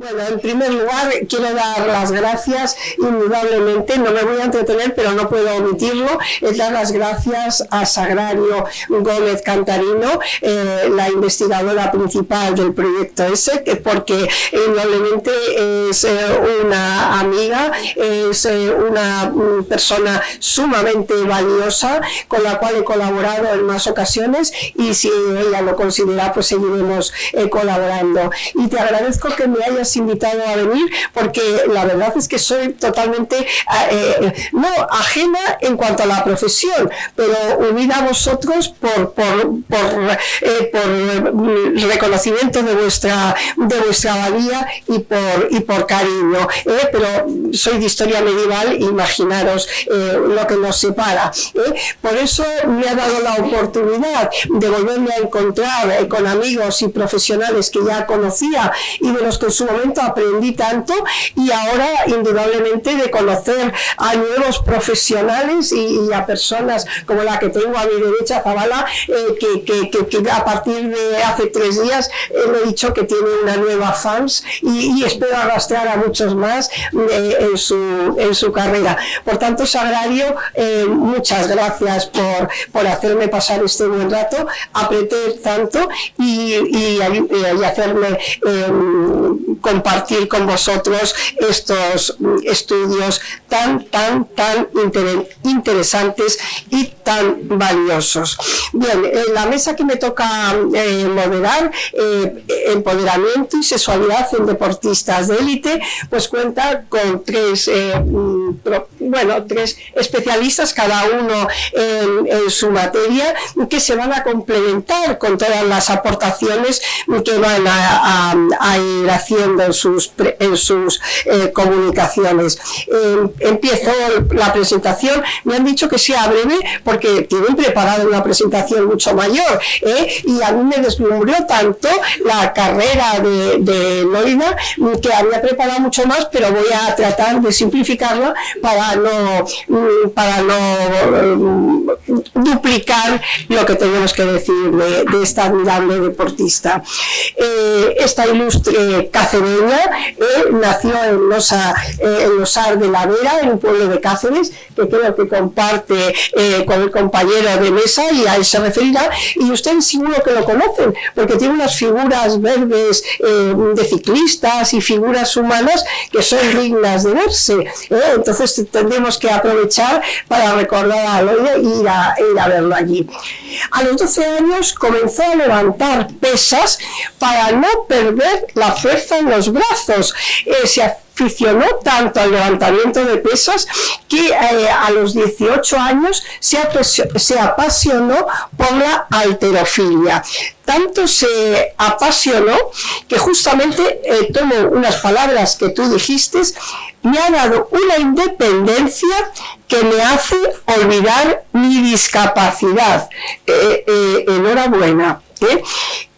Bueno, en primer lugar quiero dar las gracias, indudablemente, no me voy a entretener, pero no puedo omitirlo, es dar las gracias a Sagrario Gómez Cantarino, la investigadora principal del proyecto ese, porque indudablemente es una amiga, es una persona sumamente valiosa, con la cual he colaborado en más ocasiones, y si ella lo considera, pues seguiremos colaborando. Y te agradezco que me hayas invitado a venir, porque la verdad es que soy totalmente no ajena en cuanto a la profesión, pero unida a vosotros por reconocimiento de vuestra valía y por cariño, pero soy de historia medieval, imaginaros lo que nos separa, por eso me ha dado la oportunidad de volverme a encontrar con amigos y profesionales que ya conocía y de los que en su momento aprendí tanto, y ahora indudablemente de conocer a nuevos profesionales y a personas como la que tengo a mi derecha, Zabala, que a partir de hace 3 días le he dicho que tiene una nueva fans y espero arrastrar a muchos más en su carrera. Por tanto, Sagrario, muchas gracias por hacerme pasar este buen rato, aprender tanto y hacerme compartir con vosotros estos estudios tan interesantes y tan valiosos. Bien, la mesa que me toca moderar, empoderamiento y sexualidad en deportistas de élite, pues cuenta con 3 especialistas, cada uno en su materia, que se van a complementar con todas las aportaciones que van a ir haciendo en sus comunicaciones. Empiezo la presentación. Me han dicho que sea breve porque tienen preparado una presentación mucho mayor, y a mí me deslumbró tanto la carrera de Loida que había preparado mucho más, pero voy a tratar de simplificarla para no duplicar lo que tenemos que decir de esta admirable deportista. Esta ilustre cacereña nació en Losar de la Vera, en un pueblo de Cáceres, que creo que comparte con el compañero de mesa, y a él se referirá, y ustedes seguro que lo conocen, porque tiene unas figuras verdes de ciclistas y figuras humanas que son dignas de verse, entonces tendremos que aprovechar para recordar a Loida y ir a verlo allí. A los 12 años comenzó a levantar pesas para no perder la fuerza en los brazos. Se aficionó tanto al levantamiento de pesas que a los 18 años se apasionó por la halterofilia. Tanto se apasionó que justamente tomo unas palabras que tú dijiste: me ha dado una independencia que me hace olvidar mi discapacidad. Enhorabuena.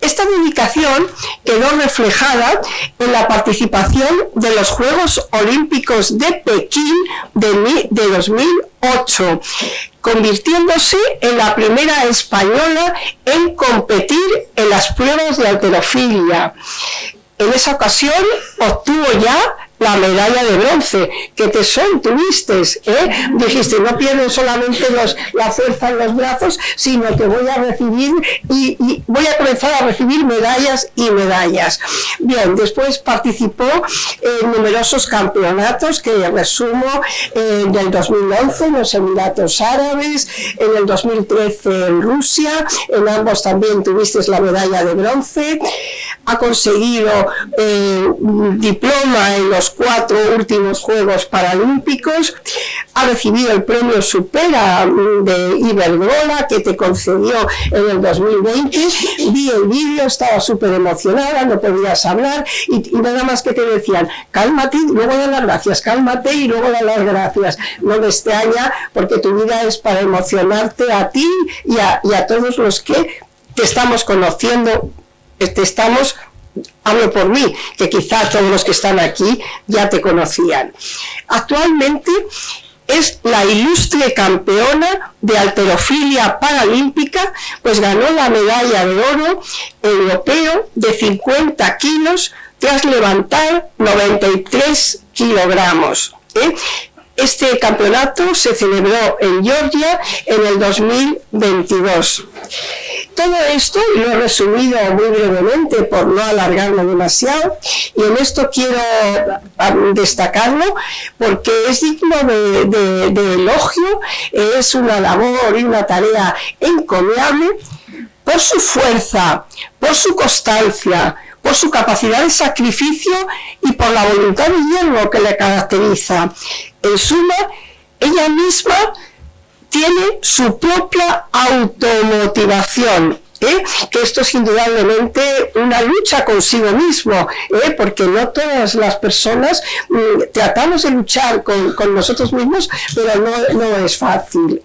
Esta dedicación quedó reflejada en la participación de los Juegos Olímpicos de Pekín de 2008, convirtiéndose en la primera española en competir en las pruebas de halterofilia. En esa ocasión obtuvo ya la medalla de bronce. ¿Qué tesón tuviste? Dijiste, no pierdo solamente la fuerza en los brazos, sino que voy a recibir y voy a comenzar a recibir medallas y medallas. Bien, después participó en numerosos campeonatos que resumo: en el 2011 en los Emiratos Árabes, en el 2013 en Rusia, en ambos también tuviste la medalla de bronce. Ha conseguido diploma en los 4 últimos Juegos Paralímpicos, ha recibido el premio Supera de Iberdrola, que te concedió en el 2020, vi el vídeo, estaba súper emocionada, no podías hablar, y nada más que te decían, cálmate, y luego da las gracias, cálmate y luego da las gracias. No me extraña, porque tu vida es para emocionarte a ti y a todos los que te estamos conociendo, hablo por mí, que quizá todos los que están aquí ya te conocían. Actualmente es la ilustre campeona de halterofilia paralímpica, pues ganó la medalla de oro europeo de 50 kilos tras levantar 93 kilogramos. Este campeonato se celebró en Georgia en el 2022. Todo esto lo he resumido muy brevemente por no alargarlo demasiado, y en esto quiero destacarlo porque es digno de elogio. Es una labor y una tarea encomiable por su fuerza, por su constancia, por su capacidad de sacrificio y por la voluntad de hierro que le caracteriza. En suma, ella misma tiene su propia automotivación, que esto es indudablemente una lucha consigo mismo, porque no todas las personas tratamos de luchar con nosotros mismos, pero no es fácil.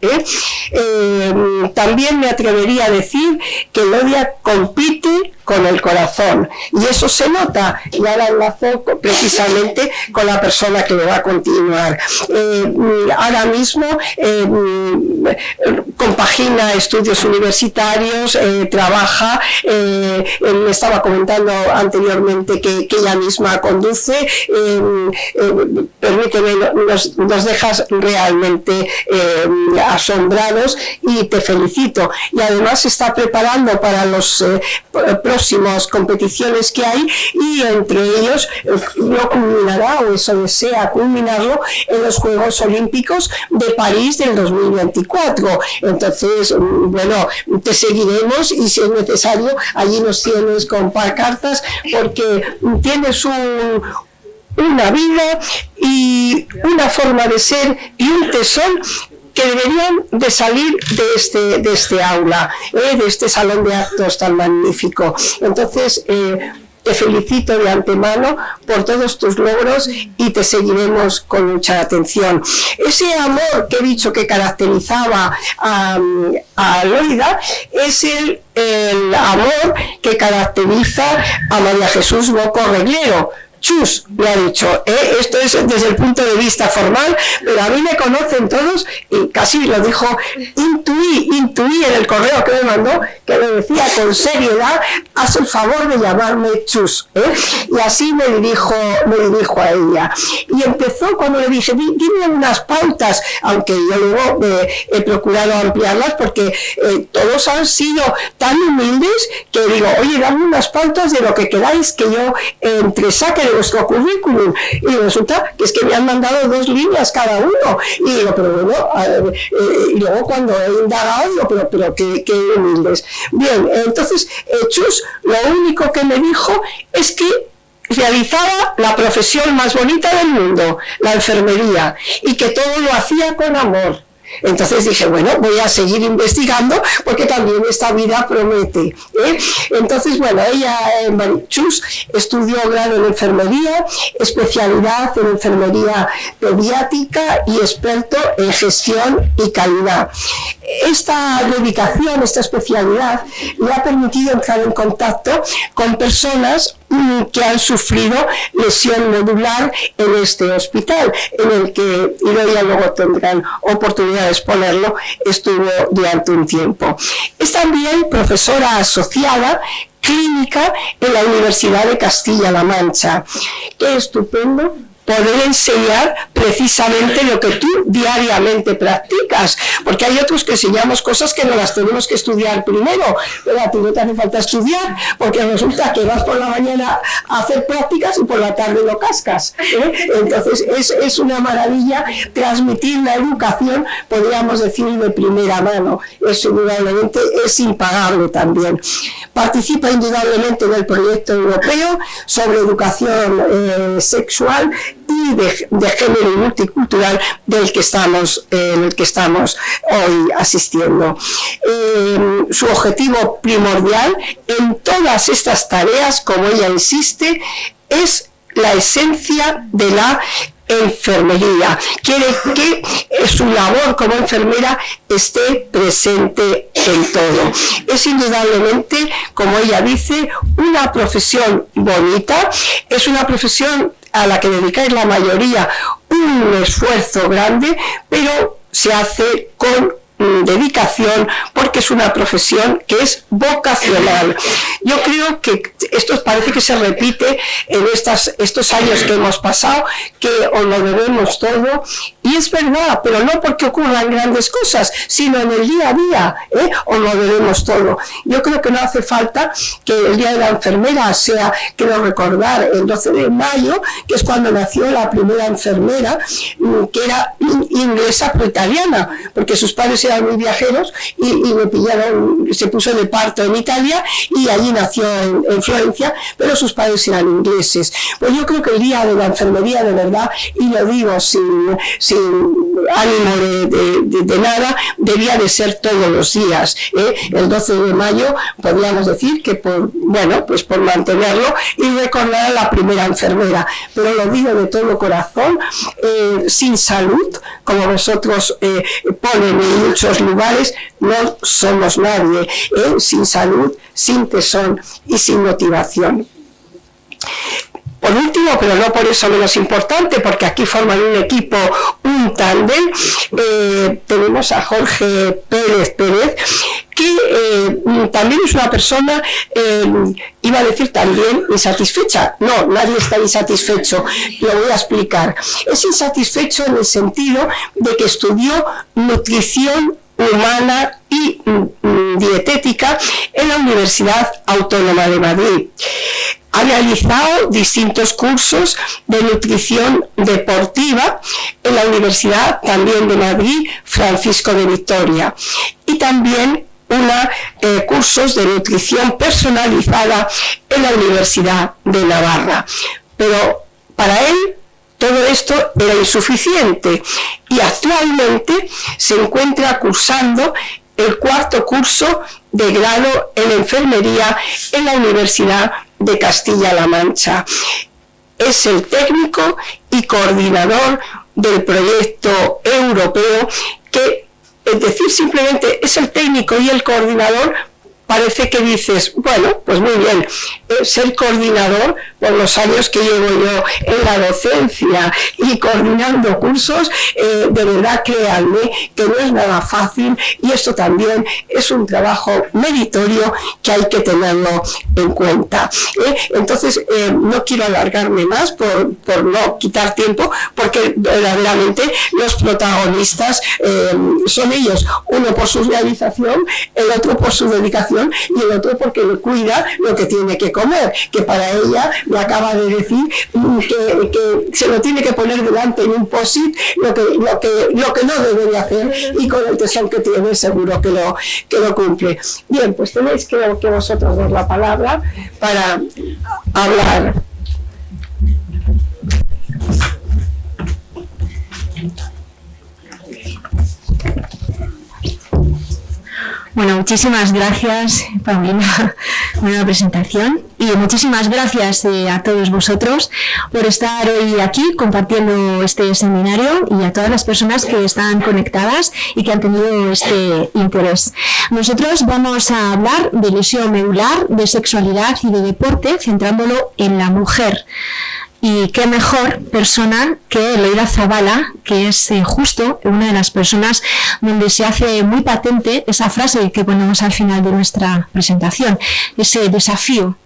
También me atrevería a decir que Elodia compite con el corazón, y eso se nota, y ahora enlazo precisamente con la persona que lo va a continuar. Ahora mismo compagina estudios universitarios, trabaja, me estaba comentando anteriormente que ella misma conduce. Permíteme, nos dejas realmente asombrados, y te felicito. Y además se está preparando para los próximas competiciones que hay, y entre ellos lo culminará, o eso desea culminarlo, en los Juegos Olímpicos de París del 2024. Entonces, bueno, te seguiremos, y si es necesario, allí nos tienes con pancartas, porque tienes una vida y una forma de ser y un tesón que deberían de salir de este aula, de este salón de actos tan magnífico. Entonces, te felicito de antemano por todos tus logros, y te seguiremos con mucha atención. Ese amor que he dicho que caracterizaba a Loida es el amor que caracteriza a María Jesús Boco Reglero. Chus, me ha dicho, esto es desde el punto de vista formal, pero a mí me conocen todos, y casi lo dijo, intuí en el correo que me mandó, que me decía con seriedad: haz el favor de llamarme Chus, y así me dirijo a ella. Y empezó cuando le dije, dime unas pautas, aunque yo luego he procurado ampliarlas, porque todos han sido tan humildes que digo, oye, dame unas pautas de lo que queráis que yo entresaque de vuestro currículum, y resulta que es que me han mandado 2 líneas cada uno, y digo, pero bueno, y luego cuando he indagado digo, pero qué humildes. Bien, entonces Chus lo único que me dijo es que realizaba la profesión más bonita del mundo, la enfermería, y que todo lo hacía con amor. Entonces dije, bueno, voy a seguir investigando, porque también esta vida promete. Entonces, bueno, ella, Chus, estudió grado en enfermería, especialidad en enfermería pediátrica y experto en gestión y calidad. Esta dedicación, esta especialidad, le ha permitido entrar en contacto con personas que han sufrido lesión medular en este hospital, en el que, y luego tendrán oportunidad de exponerlo, estuvo durante un tiempo. Es también profesora asociada clínica en la Universidad de Castilla-La Mancha. ¡Qué estupendo poder enseñar precisamente lo que tú diariamente practicas! Porque hay otros que enseñamos cosas que no las tenemos que estudiar primero, pero a ti no te hace falta estudiar, porque resulta que vas por la mañana a hacer prácticas y por la tarde lo cascas, Entonces es una maravilla transmitir la educación, podríamos decir, de primera mano. Eso indudablemente es impagable también. Participa indudablemente en el proyecto europeo sobre educación sexual y de género y multicultural en el que estamos hoy asistiendo. Su objetivo primordial en todas estas tareas, como ella insiste, es la esencia de la enfermería. Quiere que su labor como enfermera esté presente en todo. Es indudablemente, como ella dice, una profesión bonita, es una profesión a la que dedicáis la mayoría un esfuerzo grande, pero se hace con dedicación, porque es una profesión que es vocacional. Yo creo que esto parece que se repite en estos años que hemos pasado, que os lo debemos todo, y es verdad, pero no porque ocurran grandes cosas, sino en el día a día, os lo debemos todo. Yo creo que no hace falta que el Día de la Enfermera sea, quiero recordar, el 12 de mayo, que es cuando nació la primera enfermera, que era inglesa pero italiana, porque sus padres eran muy viajeros y le pillaron, se puso de parto en Italia y allí nació en Florencia, pero sus padres eran ingleses. Pues yo creo que el Día de la Enfermería, de verdad, y lo digo sin ánimo de nada, debía de ser todos los días. El 12 de mayo podríamos decir que por mantenerlo y recordar a la primera enfermera, pero lo digo de todo corazón, sin salud, como vosotros ponen en muchos lugares, no somos nadie, sin salud, sin tesón y sin motivación. Por último, pero no por eso menos importante, porque aquí forman un equipo, un tándem, tenemos a Jorge Pérez, que también es una persona, iba a decir también insatisfecha. No, nadie está insatisfecho, lo voy a explicar. Es insatisfecho en el sentido de que estudió nutrición humana y dietética en la Universidad Autónoma de Madrid. Ha realizado distintos cursos de nutrición deportiva en la Universidad también de Madrid, Francisco de Vitoria, y también cursos de nutrición personalizada en la Universidad de Navarra. Pero para él todo esto era insuficiente y actualmente se encuentra cursando el 4º curso de grado en enfermería en la Universidad de Castilla-La Mancha. Es el técnico y coordinador del proyecto europeo que, es decir, simplemente es el técnico y el coordinador, parece que dices, bueno, pues muy bien, ser coordinador por los años que llevo yo en la docencia y coordinando cursos, de verdad créanme que no es nada fácil, y esto también es un trabajo meritorio que hay que tenerlo en cuenta. Entonces, no quiero alargarme más por no quitar tiempo, porque verdaderamente los protagonistas son ellos, uno por su realización, el otro por su dedicación y el otro porque le cuida lo que tiene que comer, que para ella me acaba de decir que se lo tiene que poner delante en un post-it lo que no debe de hacer, y con el tesón que tiene seguro que lo cumple. Bien, pues tenéis que vosotros dar la palabra para hablar. Bueno, muchísimas gracias, Paulina, por la presentación, y muchísimas gracias a todos vosotros por estar hoy aquí compartiendo este seminario, y a todas las personas que están conectadas y que han tenido este interés. Nosotros vamos a hablar de lesión medular, de sexualidad y de deporte, centrándolo en la mujer. Y qué mejor persona que Leira Zabala, que es justo una de las personas donde se hace muy patente esa frase que ponemos al final de nuestra presentación, ese desafío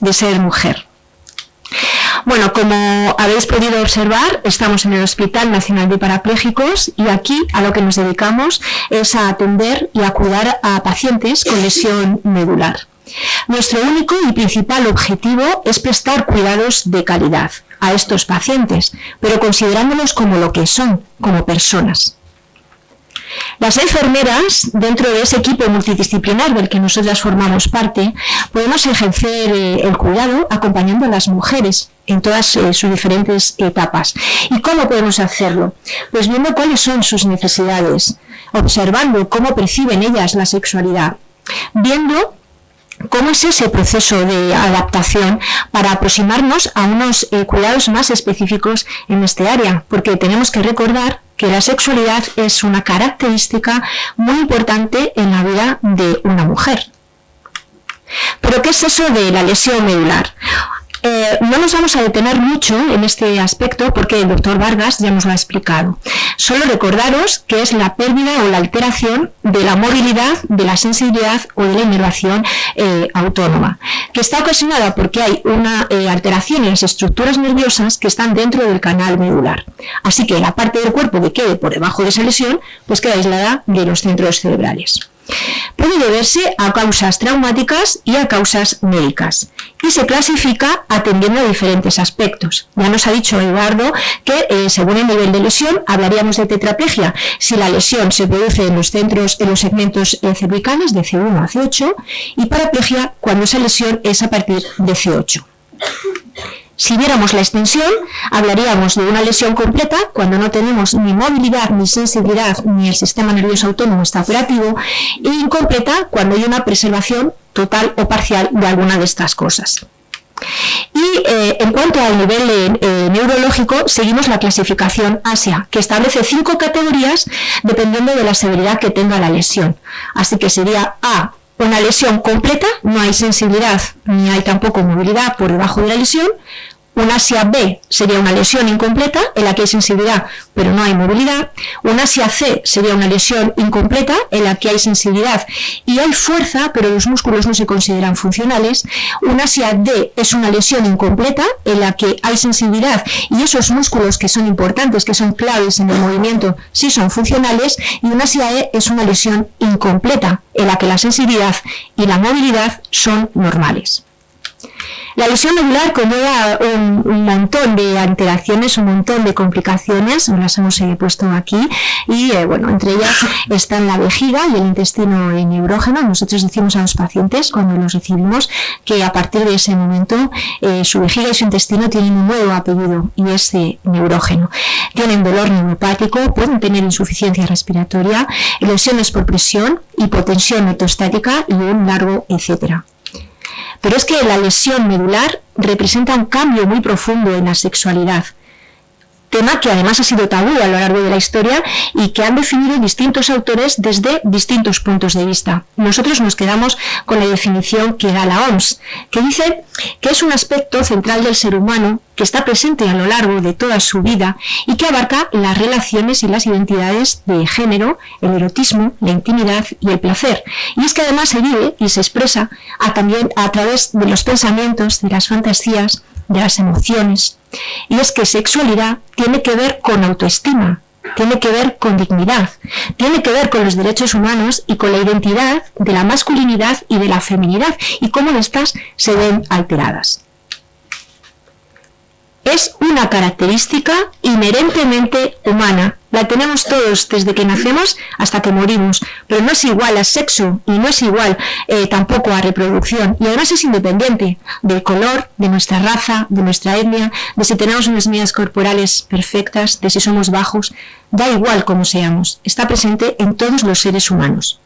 de ser mujer. Bueno, como habéis podido observar, estamos en el Hospital Nacional de Parapléjicos, y aquí a lo que nos dedicamos es a atender y a cuidar a pacientes con lesión medular. Nuestro único y principal objetivo es prestar cuidados de calidad a estos pacientes, pero considerándolos como lo que son, como personas. Las enfermeras, dentro de ese equipo multidisciplinar del que nosotras formamos parte, podemos ejercer el cuidado acompañando a las mujeres en todas sus diferentes etapas. ¿Y cómo podemos hacerlo? Pues viendo cuáles son sus necesidades, observando cómo perciben ellas la sexualidad, viendo cómo es ese proceso de adaptación para aproximarnos a unos cuidados más específicos en este área, porque tenemos que recordar que la sexualidad es una característica muy importante en la vida de una mujer. ¿Pero qué es eso de la lesión medular? No nos vamos a detener mucho en este aspecto porque el doctor Vargas ya nos lo ha explicado. Solo recordaros que es la pérdida o la alteración de la movilidad, de la sensibilidad o de la inervación autónoma, que está ocasionada porque hay una alteración en las estructuras nerviosas que están dentro del canal medular. Así que la parte del cuerpo que quede por debajo de esa lesión pues queda aislada de los centros cerebrales. Puede deberse a causas traumáticas y a causas médicas y se clasifica atendiendo a diferentes aspectos. Ya nos ha dicho Eduardo que según el nivel de lesión hablaríamos de tetraplegia si la lesión se produce en los segmentos cervicales de C1 a C8 y paraplegia cuando esa lesión es a partir de C8. Si viéramos la extensión, hablaríamos de una lesión completa cuando no tenemos ni movilidad, ni sensibilidad, ni el sistema nervioso autónomo está operativo, e incompleta cuando hay una preservación total o parcial de alguna de estas cosas. Y en cuanto al nivel neurológico, seguimos la clasificación ASIA, que establece 5 categorías dependiendo de la severidad que tenga la lesión. Así que sería A, una lesión completa, no hay sensibilidad ni hay tampoco movilidad por debajo de la lesión. Un ASIA B sería una lesión incompleta en la que hay sensibilidad pero no hay movilidad. Un ASIA C sería una lesión incompleta en la que hay sensibilidad y hay fuerza pero los músculos no se consideran funcionales. Un ASIA D es una lesión incompleta en la que hay sensibilidad y esos músculos que son importantes, que son claves en el movimiento, sí son funcionales. Y un ASIA E es una lesión incompleta en la que la sensibilidad y la movilidad son normales. La lesión medular conlleva un montón de alteraciones, un montón de complicaciones, las hemos puesto aquí, y entre ellas están la vejiga y el intestino neurógeno. Nosotros decimos a los pacientes cuando los recibimos que a partir de ese momento su vejiga y su intestino tienen un nuevo apellido y es neurógeno. Tienen dolor neuropático, pueden tener insuficiencia respiratoria, lesiones por presión, hipotensión metostática y un largo etcétera. Pero es que la lesión medular representa un cambio muy profundo en la sexualidad, tema que además ha sido tabú a lo largo de la historia y que han definido distintos autores desde distintos puntos de vista. Nosotros nos quedamos con la definición que da la OMS, que dice que es un aspecto central del ser humano que está presente a lo largo de toda su vida y que abarca las relaciones y las identidades de género, el erotismo, la intimidad y el placer. Y es que además se vive y se expresa también a través de los pensamientos, de las fantasías, de las emociones. Y es que sexualidad tiene que ver con autoestima, tiene que ver con dignidad, tiene que ver con los derechos humanos y con la identidad de la masculinidad y de la feminidad y cómo estas se ven alteradas. Es una característica inherentemente humana. La tenemos todos desde que nacemos hasta que morimos, pero no es igual a sexo y no es igual tampoco a reproducción. Y además es independiente del color, de nuestra raza, de nuestra etnia, de si tenemos unas medidas corporales perfectas, de si somos bajos. Da igual cómo seamos, está presente en todos los seres humanos.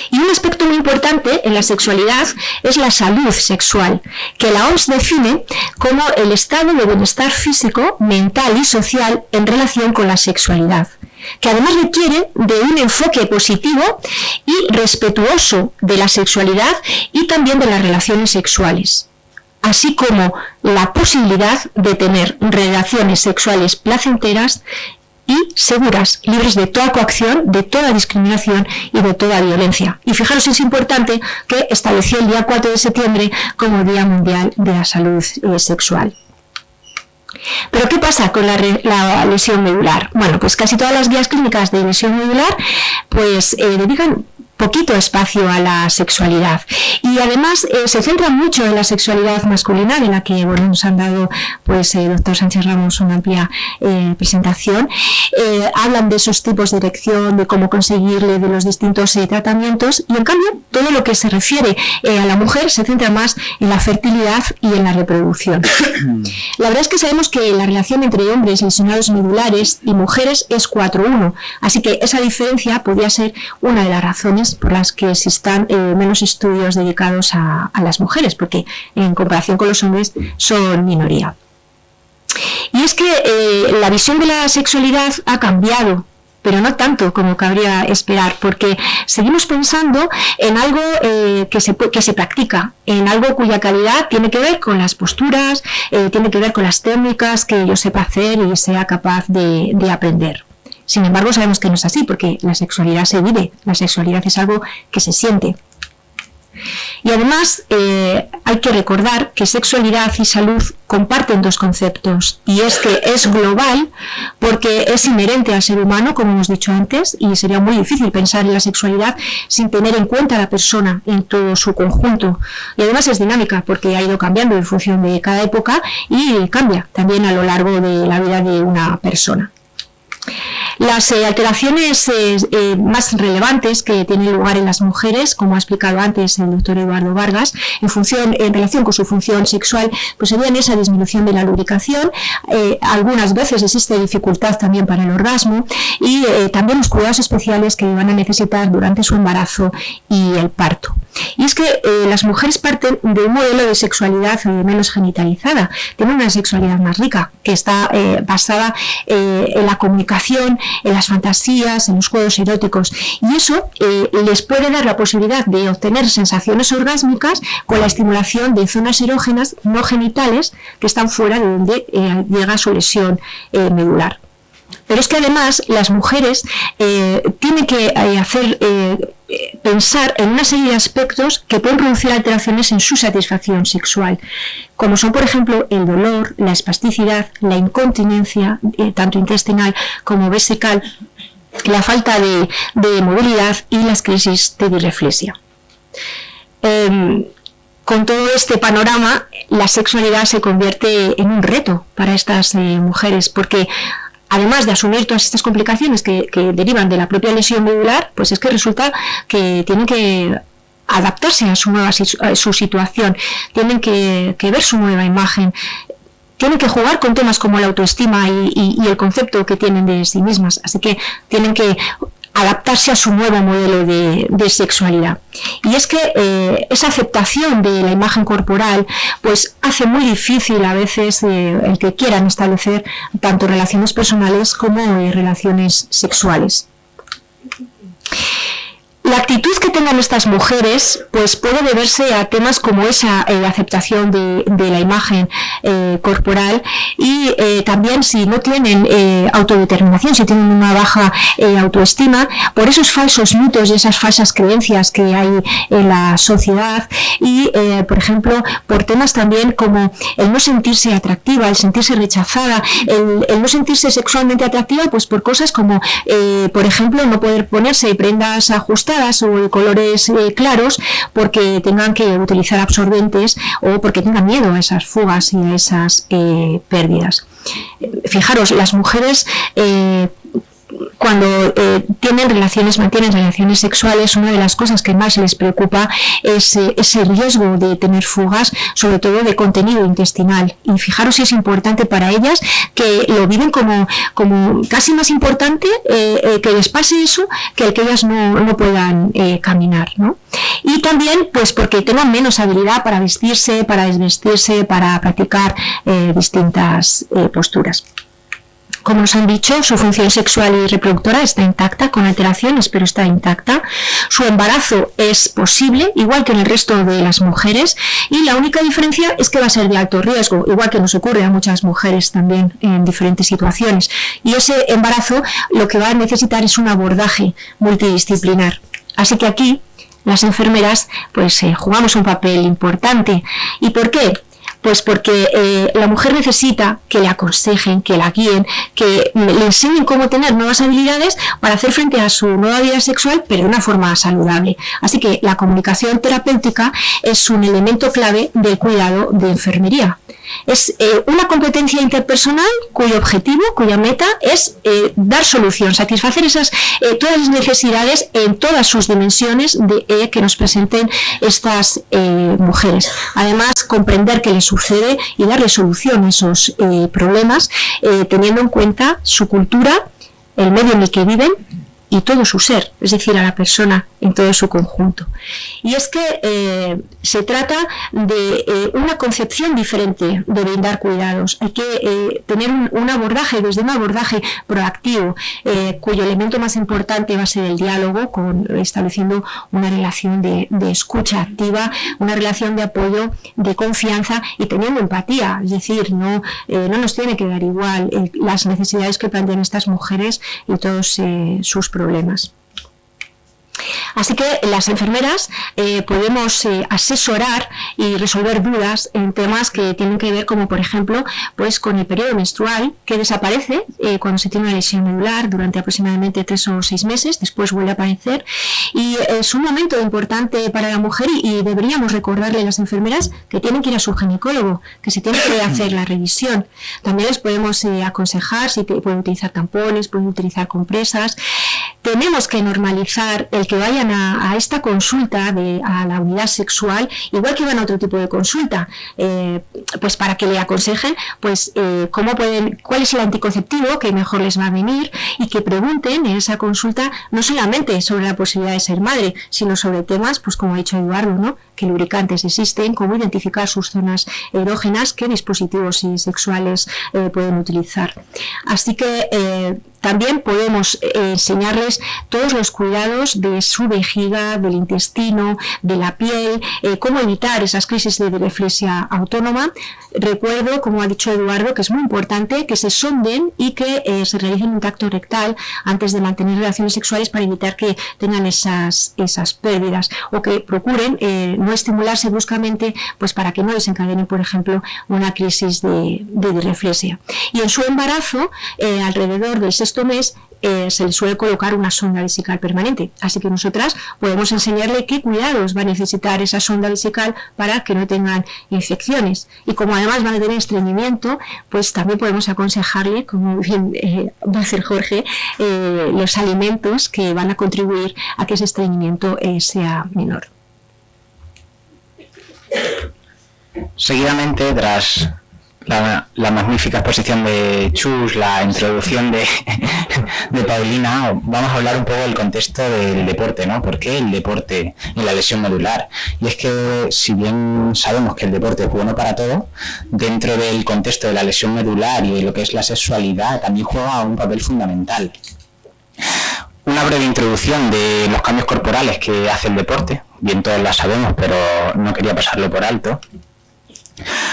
Y un aspecto muy importante en la sexualidad es la salud sexual, que la OMS define como el estado de bienestar físico, mental y social en relación con la sexualidad, que además requiere de un enfoque positivo y respetuoso de la sexualidad y también de las relaciones sexuales, así como la posibilidad de tener relaciones sexuales placenteras y seguras, libres de toda coacción, de toda discriminación y de toda violencia. Y fijaros, es importante que estableció el día 4 de septiembre como Día Mundial de la Salud Sexual. ¿Pero qué pasa con la lesión medular? Bueno, pues casi todas las guías clínicas de lesión medular pues dedican poquito espacio a la sexualidad y además se centra mucho en la sexualidad masculina, de la que nos han dado doctor Sánchez Ramos una amplia presentación. Hablan de esos tipos de erección, de cómo conseguirle, de los distintos tratamientos, y en cambio todo lo que se refiere a la mujer se centra más en la fertilidad y en la reproducción. La verdad es que sabemos que la relación entre hombres lesionados medulares y mujeres es 4:1, así que esa diferencia podría ser una de las razones por las que existan menos estudios dedicados a las mujeres, porque en comparación con los hombres son minoría. Y es que la visión de la sexualidad ha cambiado pero no tanto como cabría esperar, porque seguimos pensando en algo que se practica, en algo cuya calidad tiene que ver con las posturas, tiene que ver con las técnicas que yo sepa hacer y sea capaz de aprender. Sin embargo, sabemos que no es así, porque la sexualidad se vive, la sexualidad es algo que se siente. Y además hay que recordar que sexualidad y salud comparten dos conceptos, y es que es global porque es inherente al ser humano, como hemos dicho antes, y sería muy difícil pensar en la sexualidad sin tener en cuenta a la persona en todo su conjunto. Y además es dinámica porque ha ido cambiando en función de cada época y cambia también a lo largo de la vida de una persona. Las alteraciones más relevantes que tienen lugar en las mujeres, como ha explicado antes el doctor Eduardo Vargas, en relación con su función sexual, pues serían esa disminución de la lubricación, algunas veces existe dificultad también para el orgasmo y también los cuidados especiales que van a necesitar durante su embarazo y el parto. Y es que las mujeres parten de un modelo de sexualidad menos genitalizada, tienen una sexualidad más rica, que está basada en la comunicación, en las fantasías, en los juegos eróticos, y eso les puede dar la posibilidad de obtener sensaciones orgásmicas con la estimulación de zonas erógenas no genitales que están fuera de donde llega su lesión medular. Pero es que además las mujeres tienen que pensar en una serie de aspectos que pueden producir alteraciones en su satisfacción sexual, como son, por ejemplo, el dolor, la espasticidad, la incontinencia, tanto intestinal como vesical, la falta de movilidad y las crisis de disreflexia. Con todo este panorama, la sexualidad se convierte en un reto para estas mujeres, porque además de asumir todas estas complicaciones que derivan de la propia lesión medular, pues es que resulta que tienen que adaptarse a su situación, tienen que ver su nueva imagen, tienen que jugar con temas como la autoestima y el concepto que tienen de sí mismas, así que tienen que adaptarse a su nuevo modelo de sexualidad. Y es que esa aceptación de la imagen corporal pues hace muy difícil a veces el que quieran establecer tanto relaciones personales como relaciones sexuales. La actitud que tengan estas mujeres pues puede deberse a temas como esa aceptación de la imagen corporal y también si no tienen autodeterminación, si tienen una baja autoestima, por esos falsos mitos y esas falsas creencias que hay en la sociedad y, por ejemplo, por temas también como el no sentirse atractiva, el sentirse rechazada, el no sentirse sexualmente atractiva, pues por cosas como, por ejemplo, no poder ponerse prendas ajustadas o de colores claros porque tengan que utilizar absorbentes o porque tengan miedo a esas fugas y a esas pérdidas. Fijaros, las mujeres cuando mantienen relaciones sexuales, una de las cosas que más les preocupa es ese riesgo de tener fugas, sobre todo de contenido intestinal. Y fijaros si es importante para ellas que lo viven como casi más importante que les pase eso que el que ellas no puedan caminar, ¿no? Y también pues porque tengan menos habilidad para vestirse, para desvestirse, para practicar distintas posturas. Como nos han dicho, su función sexual y reproductora está intacta, con alteraciones, pero está intacta. Su embarazo es posible, igual que en el resto de las mujeres, y la única diferencia es que va a ser de alto riesgo, igual que nos ocurre a muchas mujeres también en diferentes situaciones. Y ese embarazo lo que va a necesitar es un abordaje multidisciplinar. Así que aquí las enfermeras pues jugamos un papel importante. ¿Y por qué? Pues porque la mujer necesita que le aconsejen, que la guíen, que le enseñen cómo tener nuevas habilidades para hacer frente a su nueva vida sexual, pero de una forma saludable. Así que la comunicación terapéutica es un elemento clave del cuidado de enfermería. Es una competencia interpersonal cuyo objetivo, cuya meta es dar solución, satisfacer todas las necesidades en todas sus dimensiones que nos presenten estas mujeres. Además, comprender qué les sucede y darle solución a esos problemas, teniendo en cuenta su cultura, el medio en el que viven y todo su ser, es decir, a la persona en todo su conjunto. Y es que se trata de una concepción diferente de brindar cuidados. Hay que tener un abordaje, desde un abordaje proactivo, cuyo elemento más importante va a ser el diálogo, estableciendo una relación de escucha activa, una relación de apoyo, de confianza y teniendo empatía. Es decir, no nos tiene que dar igual las necesidades que plantean estas mujeres y todos sus problemas. Así que las enfermeras podemos asesorar y resolver dudas en temas que tienen que ver, como por ejemplo, pues con el periodo menstrual, que desaparece cuando se tiene una lesión medular durante aproximadamente 3 o 6 meses, después vuelve a aparecer, y es un momento importante para la mujer y deberíamos recordarle a las enfermeras que tienen que ir a su ginecólogo, que se tiene que hacer la revisión. También les podemos aconsejar si pueden utilizar tampones, pueden utilizar compresas. Tenemos que normalizar el que vayan a esta consulta a la unidad sexual, igual que van a otro tipo de consulta, pues para que le aconsejen pues cuál es el anticonceptivo que mejor les va a venir, y que pregunten en esa consulta no solamente sobre la posibilidad de ser madre, sino sobre temas, pues como ha dicho Eduardo, ¿no? Qué lubricantes existen, cómo identificar sus zonas erógenas, qué dispositivos sexuales pueden utilizar. Así que también podemos enseñarles todos los cuidados de su vejiga, del intestino, de la piel, cómo evitar esas crisis de reflexia autónoma. Recuerdo, como ha dicho Eduardo, que es muy importante que se sonden y que se realicen un tacto rectal antes de mantener relaciones sexuales para evitar que tengan esas pérdidas, o que procuren no estimularse bruscamente, pues para que no desencadenen, por ejemplo, una crisis de disreflexia. Y en su embarazo, alrededor del 6º mes, se le suele colocar una sonda vesical permanente, así que nosotras podemos enseñarle qué cuidados va a necesitar esa sonda vesical para que no tengan infecciones, y como además van a tener estreñimiento, pues también podemos aconsejarle, como bien va a hacer Jorge, los alimentos que van a contribuir a que ese estreñimiento sea menor. Seguidamente, tras la magnífica exposición de Chus, la introducción de Paulina, vamos a hablar un poco del contexto del deporte, ¿no? ¿Por qué el deporte en la lesión medular? Y es que, si bien sabemos que el deporte es bueno para todo, dentro del contexto de la lesión medular y de lo que es la sexualidad, también juega un papel fundamental. Una breve introducción de los cambios corporales que hace el deporte, bien todos la sabemos, pero no quería pasarlo por alto.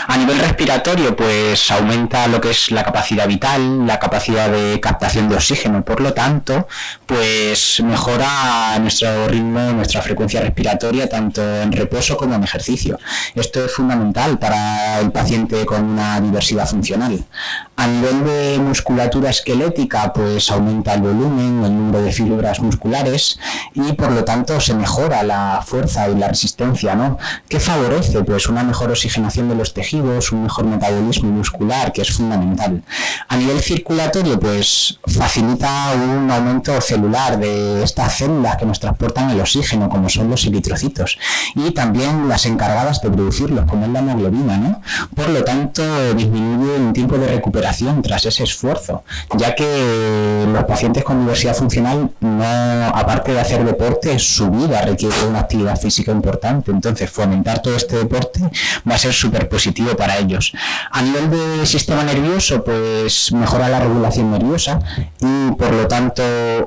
A nivel respiratorio, pues aumenta lo que es la capacidad vital, la capacidad de captación de oxígeno, por lo tanto, pues mejora nuestro ritmo, nuestra frecuencia respiratoria, tanto en reposo como en ejercicio. Esto es fundamental para el paciente con una diversidad funcional. A nivel de musculatura esquelética, pues aumenta el volumen, el número de fibras musculares y por lo tanto se mejora la fuerza y la resistencia, ¿no? ¿Qué favorece? Pues una mejor oxigenación de los tejidos, un mejor metabolismo muscular, que es fundamental. A nivel circulatorio, pues facilita un aumento celular de estas células que nos transportan el oxígeno, como son los eritrocitos, y también las encargadas de producirlos, como es la hemoglobina, ¿no? Por lo tanto, disminuye el tiempo de recuperación tras ese esfuerzo, ya que los pacientes con diversidad funcional, no, aparte de hacer deporte, su vida requiere una actividad física importante, entonces fomentar todo este deporte va a ser súper positivo para ellos. A nivel del sistema nervioso, pues mejora la regulación nerviosa y por lo tanto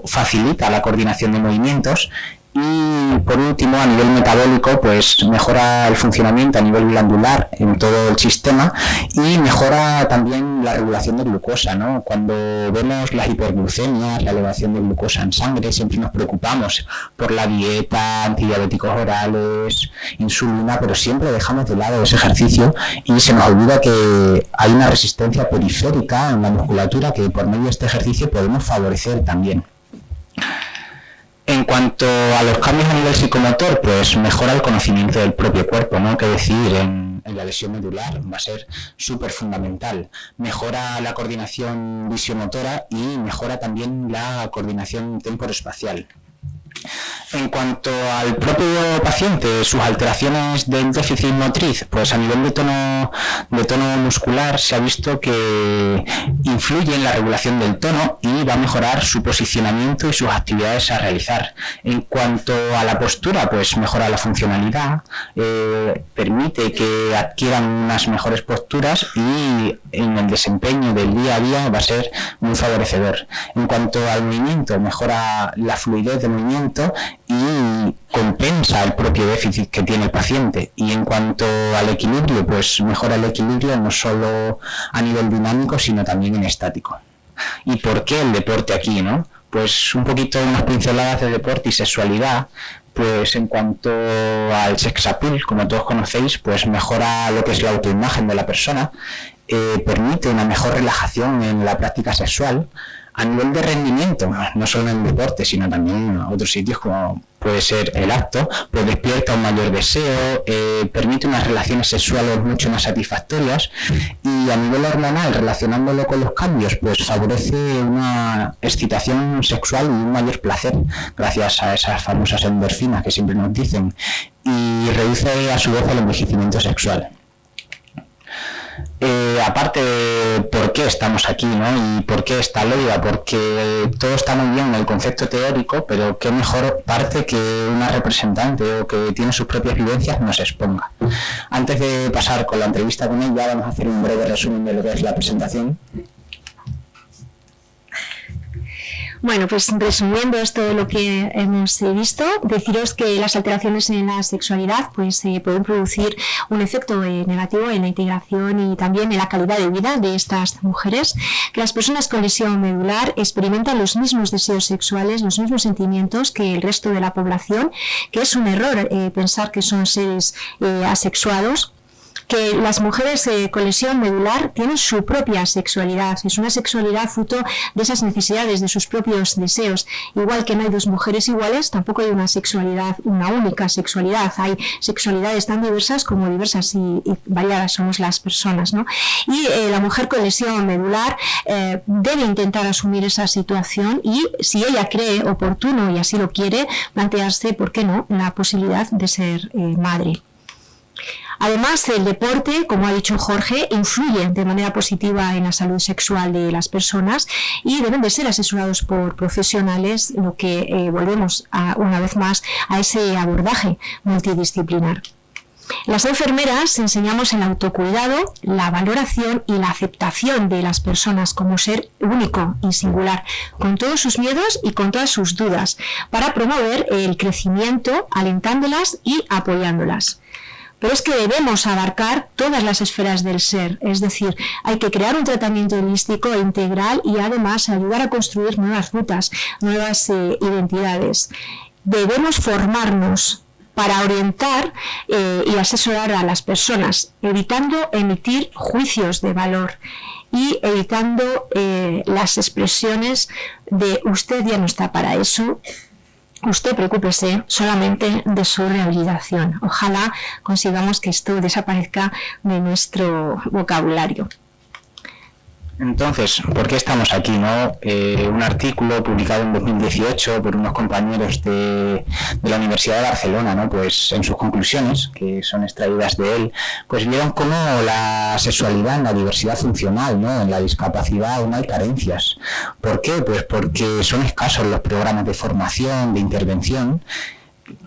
facilita la coordinación de movimientos. Y por último, a nivel metabólico, pues mejora el funcionamiento a nivel glandular en todo el sistema y mejora también la regulación de glucosa, ¿no? Cuando vemos las hiperglucemias, la elevación de glucosa en sangre, siempre nos preocupamos por la dieta, antidiabéticos orales, insulina, pero siempre dejamos de lado ese ejercicio y se nos olvida que hay una resistencia periférica en la musculatura que por medio de este ejercicio podemos favorecer también. En cuanto a los cambios a nivel psicomotor, pues mejora el conocimiento del propio cuerpo, ¿no? Que decir, en la lesión medular va a ser súper fundamental. Mejora la coordinación visiomotora y mejora también la coordinación temporoespacial. En cuanto al propio paciente, sus alteraciones del déficit motriz, pues a nivel de tono muscular se ha visto que influye en la regulación del tono y va a mejorar su posicionamiento y sus actividades a realizar. En cuanto a la postura, pues mejora la funcionalidad, permite que adquieran unas mejores posturas y en el desempeño del día a día va a ser muy favorecedor. En cuanto al movimiento, mejora la fluidez de movimiento y compensa el propio déficit que tiene el paciente. Y en cuanto al equilibrio, pues mejora el equilibrio no solo a nivel dinámico, sino también en estático. ¿Y por qué el deporte aquí, no? Pues un poquito unas pinceladas de deporte y sexualidad. Pues en cuanto al sex appeal, como todos conocéis, pues mejora lo que es la autoimagen de la persona, permite una mejor relajación en la práctica sexual. A nivel de rendimiento, no solo en el deporte, sino también en otros sitios como puede ser el acto, pues despierta un mayor deseo, permite unas relaciones sexuales mucho más satisfactorias y a nivel hormonal, relacionándolo con los cambios, pues favorece una excitación sexual y un mayor placer gracias a esas famosas endorfinas que siempre nos dicen y reduce a su vez el envejecimiento sexual. Aparte de por qué estamos aquí, ¿no? Y por qué esta loida, porque todo está muy bien en el concepto teórico, pero qué mejor parte que una representante o que tiene sus propias vivencias nos exponga. Antes de pasar con la entrevista con ella, vamos a hacer un breve resumen de lo que es la presentación. Bueno, pues resumiendo esto lo que hemos visto, deciros que las alteraciones en la sexualidad pues pueden producir un efecto negativo en la integración y también en la calidad de vida de estas mujeres, que las personas con lesión medular experimentan los mismos deseos sexuales, los mismos sentimientos que el resto de la población, que es un error pensar que son seres asexuados, que las mujeres con lesión medular tienen su propia sexualidad, es una sexualidad fruto de esas necesidades, de sus propios deseos. Igual que no hay dos mujeres iguales, tampoco hay una sexualidad, una única sexualidad, hay sexualidades tan diversas como diversas y variadas somos las personas, ¿no? Y la mujer con lesión medular debe intentar asumir esa situación y, si ella cree oportuno y así lo quiere, plantearse, ¿por qué no?, la posibilidad de ser madre. Además, el deporte, como ha dicho Jorge, influye de manera positiva en la salud sexual de las personas y deben de ser asesorados por profesionales, lo que volvemos una vez más a ese abordaje multidisciplinar. Las enfermeras enseñamos el autocuidado, la valoración y la aceptación de las personas como ser único y singular, con todos sus miedos y con todas sus dudas, para promover el crecimiento, alentándolas y apoyándolas. Pero es que debemos abarcar todas las esferas del ser, es decir, hay que crear un tratamiento holístico e integral y además ayudar a construir nuevas rutas, nuevas identidades. Debemos formarnos para orientar y asesorar a las personas, evitando emitir juicios de valor y evitando las expresiones de usted ya no está para eso. Usted preocúpese solamente de su rehabilitación. Ojalá consigamos que esto desaparezca de nuestro vocabulario. Entonces, ¿por qué estamos aquí, no? Un artículo publicado en 2018 por unos compañeros de la Universidad de Barcelona, ¿no? Pues en sus conclusiones, que son extraídas de él, pues vieron cómo la sexualidad en la diversidad funcional, ¿no? En la discapacidad aún hay carencias. ¿Por qué? Pues porque son escasos los programas de formación, de intervención.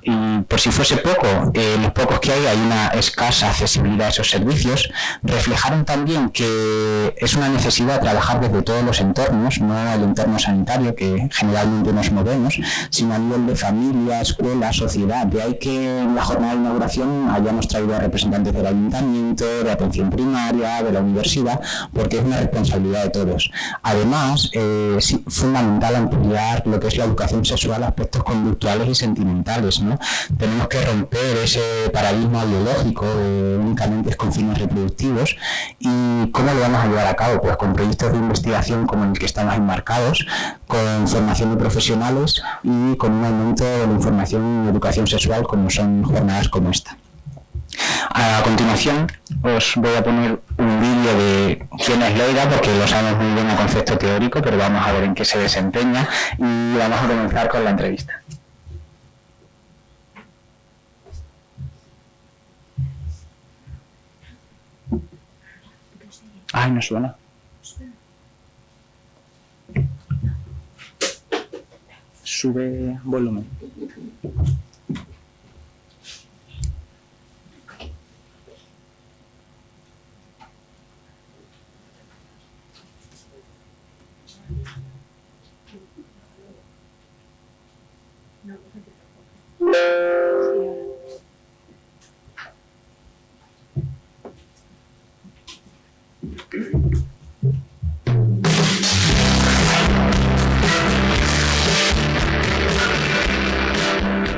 Y por si fuese poco, los pocos que hay una escasa accesibilidad a esos servicios. Reflejaron también que es una necesidad trabajar desde todos los entornos, no el entorno sanitario que generalmente nos movemos, sino a nivel de familia, escuela, sociedad. De ahí que en la jornada de inauguración hayamos traído a representantes del ayuntamiento, de atención primaria, de la universidad, porque es una responsabilidad de todos. Además, es fundamental ampliar lo que es la educación sexual a aspectos conductuales y sentimentales, ¿no? Tenemos que romper ese paradigma biológico únicamente es con fines reproductivos. ¿Y cómo lo vamos a llevar a cabo? Pues con proyectos de investigación como el que estamos enmarcados, con formación de profesionales y con un aumento de la información y educación sexual, como son jornadas como esta. A continuación os voy a poner un vídeo de quién es Loida, porque lo sabemos muy bien a concepto teórico, pero vamos a ver en qué se desempeña y vamos a comenzar con la entrevista. Ay, no suena. Sube volumen.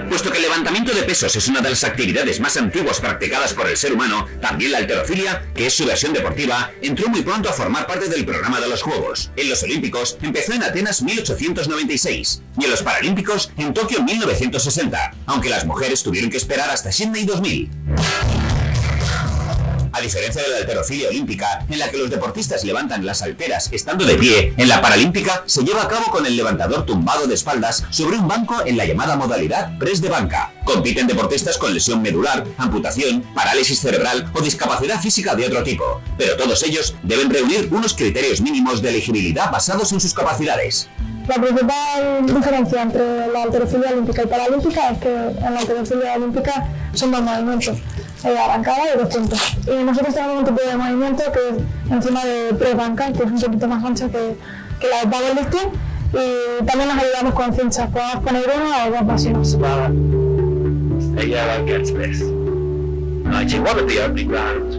Puesto que el levantamiento de pesos es una de las actividades más antiguas practicadas por el ser humano, también la halterofilia, que es su versión deportiva, entró muy pronto a formar parte del programa de los Juegos. En los Olímpicos empezó en Atenas 1896 y en los Paralímpicos en Tokio 1960, aunque las mujeres tuvieron que esperar hasta Sydney 2000. A diferencia de la halterofilia olímpica, en la que los deportistas levantan las halteras estando de pie, en la paralímpica se lleva a cabo con el levantador tumbado de espaldas sobre un banco en la llamada modalidad press de banca. Compiten deportistas con lesión medular, amputación, parálisis cerebral o discapacidad física de otro tipo, pero todos ellos deben reunir unos criterios mínimos de elegibilidad basados en sus capacidades. La principal diferencia entre la halterofilia olímpica y paralímpica es que en la halterofilia olímpica son dos movimientos, arrancada y 2 puntos. Y nosotros tenemos un tipo de movimiento que es encima de press banca, que es un poquito más ancho que la de powerlifting, y también nos ayudamos con cinchas, podemos poner una o 2 máximas. A yellow gets this. 91 at the opening round,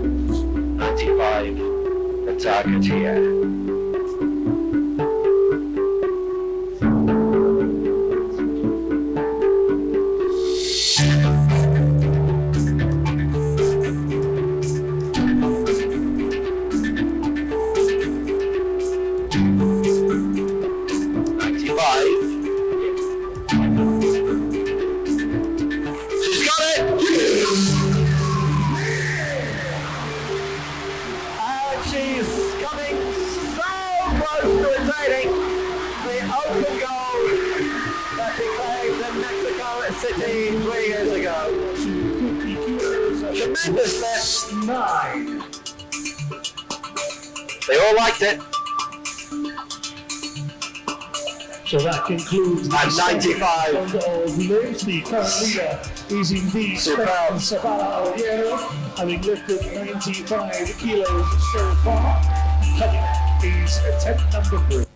95 the target here. Tremendous lift. 9. They all liked it. So that concludes at 95. Of lift. The current leader is indeed Stefan Savaliero, having lifted 95 kilos so far. He's attempt number 3.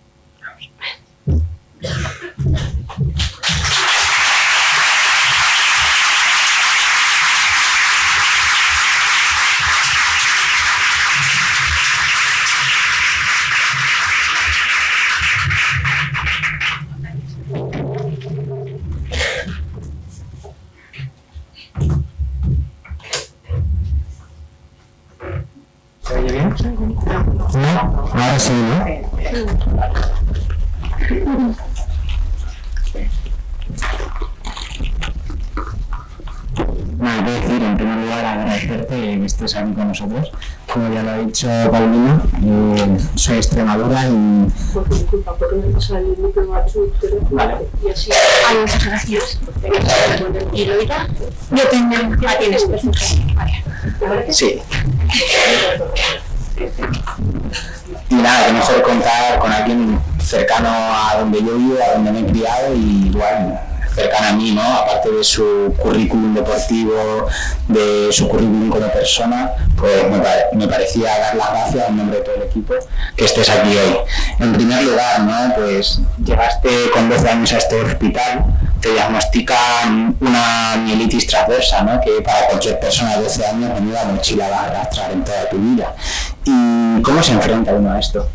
Ahora sí, ¿no? Nada que decir, en primer lugar agradecerte que estés aquí con nosotros. Como ya lo ha dicho Paulina, soy de Extremadura y... Disculpa, porque me pasa el micro a tu teléfono. Vale. Y así... muchas gracias. ¿Y Loida? Yo tengo. La tienes, perfecto. Vale. Sí. Y nada, que mejor contar con alguien cercano a donde yo vivo, a donde me he criado y igual cercano a mí, ¿no? Aparte de su currículum deportivo, de su currículum como persona, pues me parecía dar las gracias en nombre de todo el equipo que estés aquí hoy. En primer lugar, ¿no? Pues llegaste con 12 años a este hospital, te diagnostican una mielitis transversa, ¿no? Que para cualquier persona de 12 años menuda mochila va a arrastrar en toda tu vida. ¿Y cómo se enfrenta uno a esto?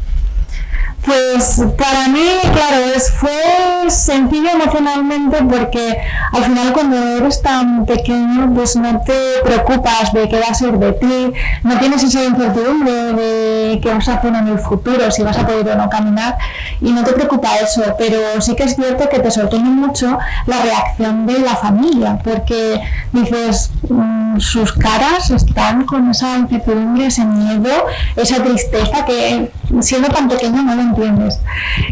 Pues para mí, claro, fue sencillo emocionalmente porque al final cuando eres tan pequeño pues no te preocupas de qué va a ser de ti, no tienes esa incertidumbre de qué vas a hacer en el futuro, si vas a poder o no caminar y no te preocupa eso, pero sí que es cierto que te sorprende mucho la reacción de la familia porque dices, sus caras están con esa incertidumbre, ese miedo, esa tristeza que siendo tan pequeño no lo entiendes.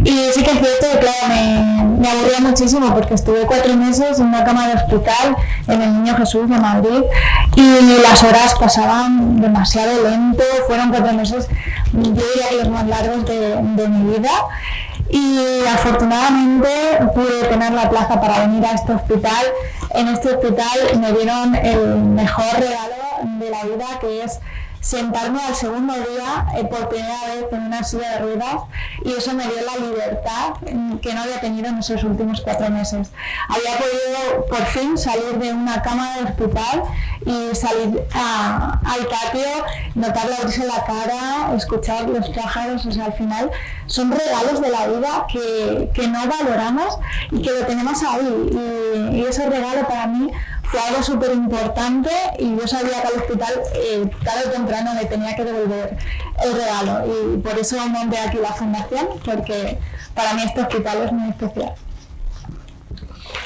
Y sí que es cierto que claro, me aburría muchísimo porque estuve 4 meses en una cama de hospital en el Niño Jesús de Madrid y las horas pasaban demasiado lento, fueron 4 meses yo diría que los más largos de mi vida. Y afortunadamente pude tener la plaza para venir a este hospital. En este hospital me dieron el mejor regalo de la vida, que es sentarme al segundo día por primera vez en una silla de ruedas, y eso me dio la libertad que no había tenido en esos últimos 4 meses. Había podido por fin salir de una cama de hospital y salir al patio, notar la brisa en la cara, escuchar los pájaros. O sea, al final son regalos de la vida que no valoramos y que lo tenemos ahí, y ese regalo para mí fue algo súper importante, y yo sabía que al hospital tarde o temprano me tenía que devolver el regalo, y por eso monté aquí la fundación, porque para mí este hospital es muy especial.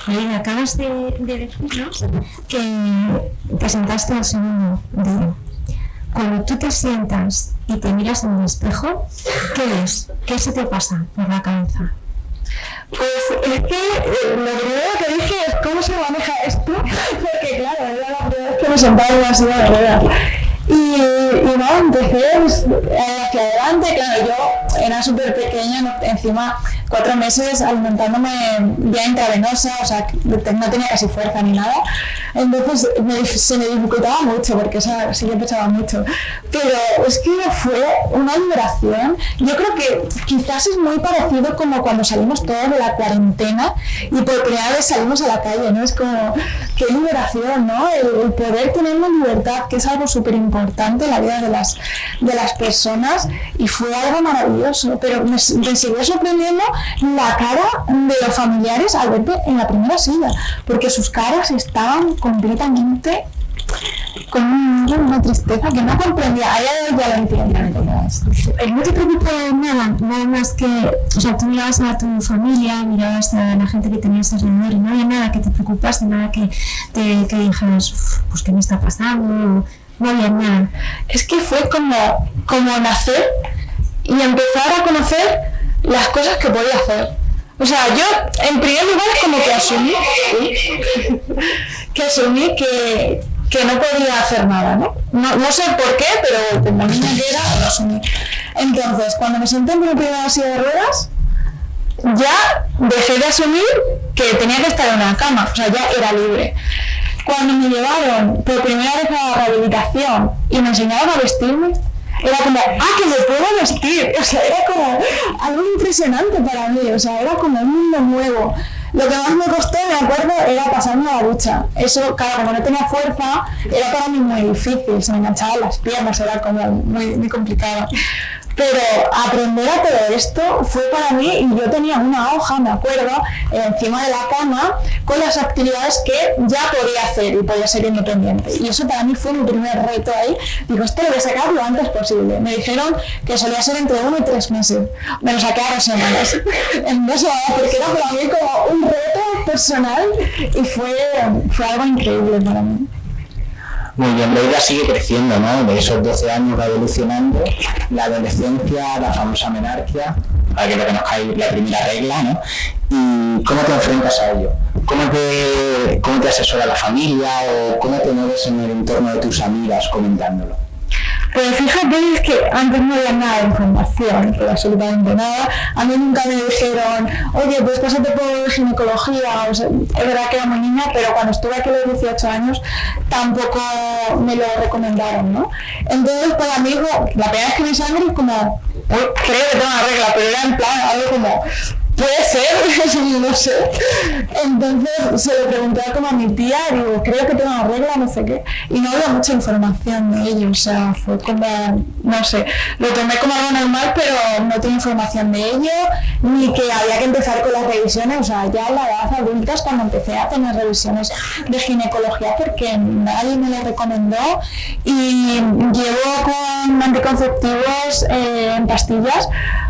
Marina, acabas de decirnos que te sentaste al segundo día. Cuando tú te sientas y te miras en el espejo, ¿qué ves? ¿Qué se te pasa por la cabeza? Pues es que lo primero que dije es cómo se maneja esto, porque claro, era la primera vez que me sentaba en una silla de ruedas. Y no, empecé hacia adelante. Claro, yo era súper pequeña, encima 4 meses alimentándome vía intravenosa, o sea, no tenía casi fuerza ni nada. Entonces se me dificultaba mucho, porque sí que pesaba mucho. Pero es que fue una liberación. Yo creo que quizás es muy parecido como cuando salimos todos de la cuarentena y por primera vez salimos a la calle, ¿no? Es como, qué liberación, ¿no? El poder tener una libertad, que es algo súper importante en la vida de las personas, y fue algo maravilloso. Pero me siguió sorprendiendo la cara de los familiares al verme en la primera silla, porque sus caras estaban completamente con una tristeza que no comprendía. Allá ya lo entiendo. No te preocupó nada más que, o sea, tú mirabas a tu familia, mirabas a la gente que tenías alrededor, y no había nada que te preocupase, nada que dijeras, pues qué me está pasando, no había nada. Es que fue como nacer y empezar a conocer las cosas que podía hacer. O sea, yo en primer lugar como que asumí que no podía hacer nada, ¿no? No sé por qué, pero como niña que era, lo asumí. Entonces, cuando me senté en mi primera silla de ruedas, ya dejé de asumir que tenía que estar en una cama, o sea, ya era libre. Cuando me llevaron por primera vez a la rehabilitación y me enseñaron a vestirme, era como, que me puedo vestir. O sea, era como algo impresionante para mí, o sea, era como un mundo nuevo. Lo que más me costó, me acuerdo, era pasarme a la ducha. Eso, claro, como no tenía fuerza, era para mí muy difícil, se me enganchaban las piernas, era como muy complicado. Pero aprender a todo esto fue para mí, y yo tenía una hoja, me acuerdo, encima de la cama, con las actividades que ya podía hacer y podía ser independiente. Y eso para mí fue mi primer reto ahí. Digo, esto lo voy a sacar lo antes posible. Me dijeron que solía ser entre 1 y 3 meses. Me lo saqué a 2 semanas. En 2 semanas, porque era para mí como un reto personal, y fue algo increíble para mí. Muy bien, la vida sigue creciendo, ¿no? De esos 12 años va evolucionando, la adolescencia, la famosa menarquia, para que lo conozcáis, la primera regla, ¿no? ¿Y cómo te enfrentas a ello? ¿Cómo te asesora la familia, o cómo te mueves en el entorno de tus amigas comentándolo? Pues fíjate que antes no había nada de información, pero absolutamente nada. A mí nunca me dijeron, oye, pues pásate por ginecología. O sea, es verdad que era muy niña, pero cuando estuve aquí a los 18 años tampoco me lo recomendaron, ¿no? Entonces para mí, la primera vez que mi sangre es como, creo que tengo una regla, pero era en plan algo como, puede ser, no sé. Entonces se lo pregunté como a mi tía, digo, creo que tengo una regla, no sé qué, y no había mucha información de ello. O sea, fue como, no sé, lo tomé como algo normal, pero no tenía información de ello, ni que había que empezar con las revisiones. O sea, ya a la edad adulta es cuando empecé a tener revisiones de ginecología, porque nadie me lo recomendó, y llevo con anticonceptivos en pastillas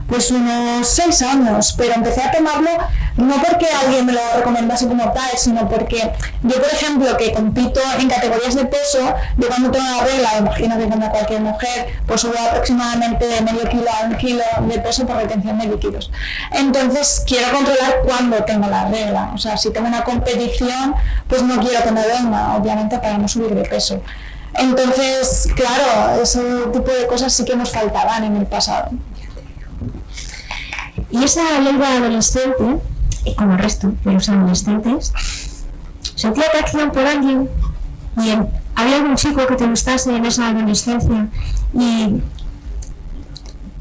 pues unos 6 años, pero empecé a tomarlo no porque alguien me lo recomendase como tal, sino porque yo, por ejemplo, que compito en categorías de peso, yo cuando tengo la regla, imagino que como cualquier mujer, pues subo aproximadamente de medio kilo a 1 kilo de peso por retención de líquidos. Entonces quiero controlar cuándo tengo la regla. O sea, si tengo una competición, pues no quiero que me venga, obviamente, para no subir de peso. Entonces, claro, ese tipo de cosas sí que nos faltaban en el pasado. Y esa ley de adolescente, como el resto de los adolescentes, sentía atracción por alguien y había algún chico que te gustase en esa adolescencia y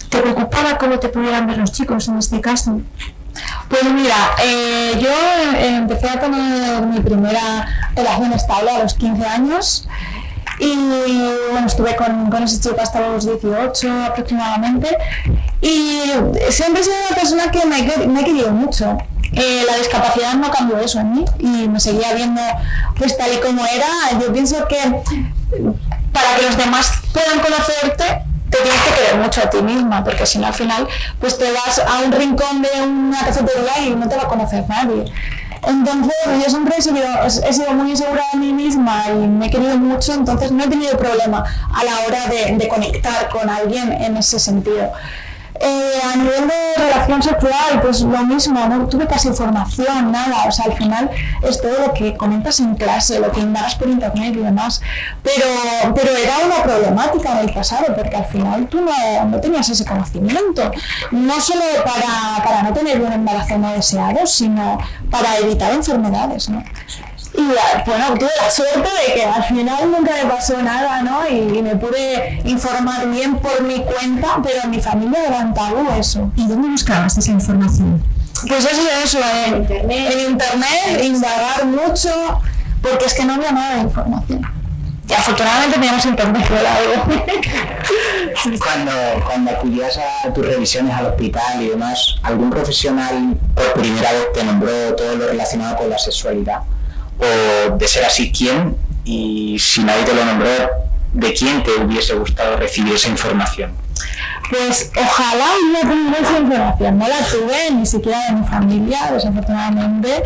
te preocupaba cómo te pudieran ver los chicos en este caso. Pues mira, yo empecé a tener mi primera relación estable a los 15 años y bueno, estuve con ese chico hasta los 18 aproximadamente y siempre he sido una persona que me he querido mucho. La discapacidad no cambió eso en mí y me seguía viendo pues tal y como era. Yo pienso que para que los demás puedan conocerte te tienes que querer mucho a ti misma, porque si no al final pues te vas a un rincón de una cafetería y no te va a conocer nadie. Entonces yo siempre he sido muy insegura de mí misma y me he querido mucho, entonces no he tenido problema a la hora de conectar con alguien en ese sentido. A nivel de relación sexual, pues lo mismo, no tuve casi formación, nada, o sea, al final es todo lo que comentas en clase, lo que indagas por internet y demás, pero era una problemática en el pasado, porque al final tú no tenías ese conocimiento, no solo para no tener un embarazo no deseado, sino para evitar enfermedades, ¿no? Y bueno, tuve la suerte de que al final nunca me pasó nada, ¿no? Y me pude informar bien por mi cuenta, pero en mi familia era un tabú eso. ¿Y dónde buscabas esa información? Pues eso, en internet, indagar mucho, porque es que no había nada de información. Y afortunadamente teníamos internet por algo. Cuando acudías a tus revisiones al hospital y demás, ¿algún profesional por primera vez te nombró todo lo relacionado con la sexualidad? O de ser así, ¿quién? Y si nadie te lo nombró, ¿de quién te hubiese gustado recibir esa información? Pues ojalá hubiera tenido esa información, no la tuve ni siquiera de mi familia, desafortunadamente,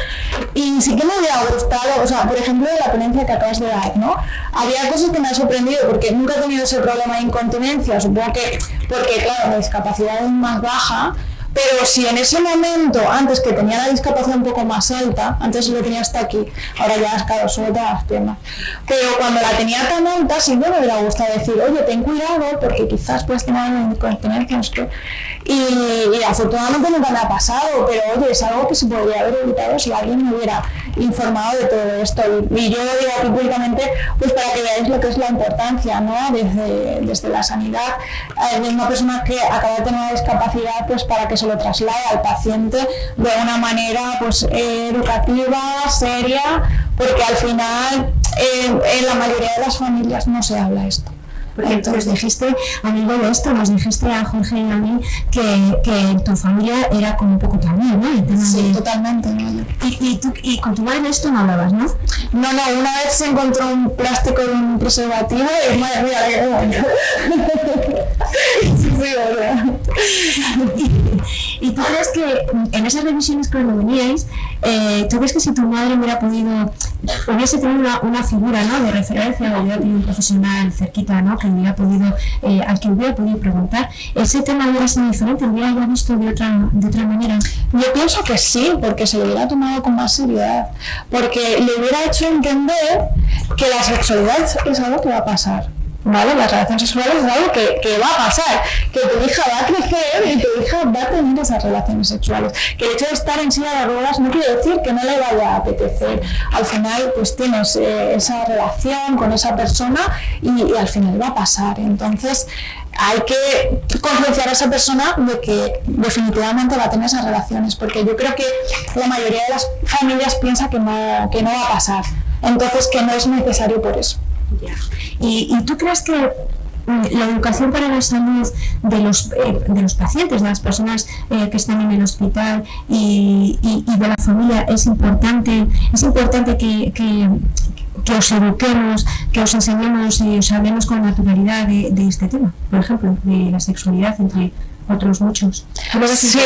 y sí que me hubiera gustado, o sea, por ejemplo, de la ponencia que acabas de dar, ¿no? Había cosas que me han sorprendido porque nunca he tenido ese problema de incontinencia, supongo que porque, claro, la discapacidad es más baja. Pero si en ese momento, antes que tenía la discapacidad un poco más alta, antes lo tenía hasta aquí, ahora ya, claro, solo todas las piernas, pero cuando la tenía tan alta, sí me hubiera gustado decir, oye, ten cuidado, porque quizás puedes tener una incontinencia, no sé qué. Y afortunadamente nunca me ha pasado, pero oye, es algo que se podría haber evitado si alguien me hubiera informado de todo esto. Y yo lo digo aquí públicamente, pues para que veáis lo que es la importancia, ¿no? Desde la sanidad, de una persona que acaba de tener una discapacidad, pues para que se lo traslade al paciente de una manera pues educativa, seria, porque al final en la mayoría de las familias no se habla esto. Porque entonces dijiste, amigo de esto, nos dijiste a Jorge y a mí que tu familia era como un poco tabú, ¿no? Sí, totalmente. ¿No? Y con tu madre de esto no hablabas, ¿no? No, una vez se encontró un plástico de un preservativo y madre mía, qué bueno. Sí, ¿verdad? ¿Y tú crees que en esas revisiones cuando veníais, tú crees que si tu madre hubiese tenido una figura, ¿no?, de referencia, o hubiera tenido un profesional cerquita, ¿no?, que hubiera podido, al que hubiera podido preguntar, ese tema hubiera sido diferente, hubiera ya visto de otra manera? Yo pienso que sí, porque se lo hubiera tomado con más seriedad, porque le hubiera hecho entender que la sexualidad es algo que va a pasar. ¿Vale? Las relaciones sexuales es algo que va a pasar, que tu hija va a crecer y tu hija va a tener esas relaciones sexuales, que el hecho de estar en silla de ruedas no quiere decir que no le vaya a apetecer. Al final pues tienes esa relación con esa persona y al final va a pasar. Entonces hay que concienciar a esa persona de que definitivamente va a tener esas relaciones, porque yo creo que la mayoría de las familias piensa que no va a pasar, entonces que no es necesario por eso. ¿Y tú crees que la educación para la salud de los pacientes, de las personas que están en el hospital y de la familia es importante? ¿Es importante que os eduquemos, que os enseñemos y os hablemos con naturalidad de este tema, por ejemplo, de la sexualidad entre otros muchos? Sí,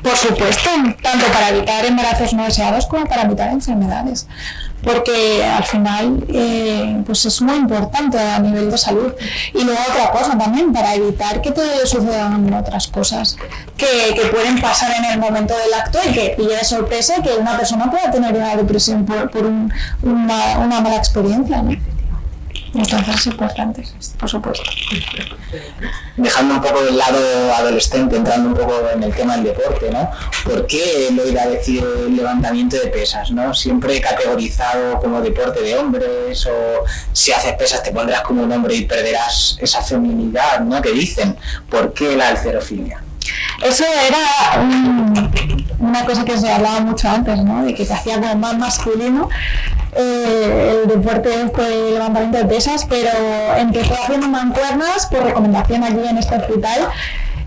por supuesto, tanto para evitar embarazos no deseados como para evitar enfermedades, porque al final pues es muy importante a nivel de salud. Y luego otra cosa también, para evitar que te sucedan otras cosas que pueden pasar en el momento del acto y que pille de sorpresa que una persona pueda tener una depresión por una mala experiencia, ¿no? Entonces es importante, por supuesto. Dejando un poco del lado adolescente, entrando un poco en el tema del deporte, ¿no? ¿Por qué lo iba a decir el levantamiento de pesas, ¿no? Siempre categorizado como deporte de hombres, o si haces pesas te pondrás como un hombre y perderás esa feminidad, ¿no? Que dicen. ¿Por qué la halterofilia? Eso era una cosa que se hablaba mucho antes, ¿no? De que te hacía como más masculino el deporte de levantamiento de pesas, pero empezó haciendo mancuernas por recomendación allí en este hospital.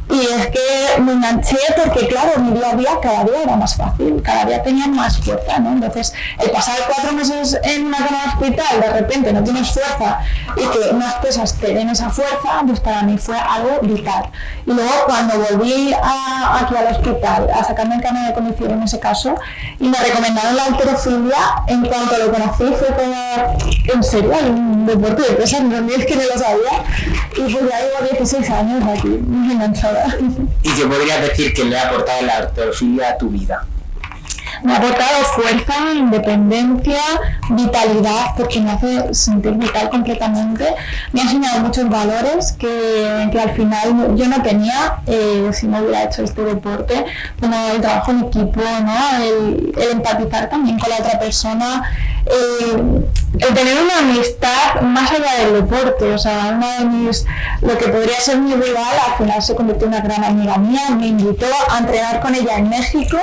Y es que me enganché porque, claro, mi día a día cada día era más fácil, cada día tenía más fuerza, ¿no? Entonces, el pasar 4 meses en una cama de hospital, de repente no tienes fuerza y que unas pesas te den esa fuerza, pues para mí fue algo vital. Y luego, cuando volví aquí al hospital a sacarme el carnet de conducir en ese caso, y me recomendaron la halterofilia, en cuanto lo conocí fue como, ¿en serio? ¿Hay un deporte de pesas? No, es que no lo sabía. Y pues ya llevo 16 años aquí, muy enganchada. ¿Y qué podrías decir que le ha aportado la halterofilia a tu vida? Me ha aportado fuerza, independencia, vitalidad, porque me hace sentir vital completamente. Me ha enseñado muchos valores que al final yo no tenía si no hubiera hecho este deporte, como el trabajo en equipo, ¿no? El empatizar también con la otra persona, el tener una amistad más allá del deporte. O sea, lo que podría ser mi rival, al final se convirtió en una gran amiga mía. Me invitó a entrenar con ella en México,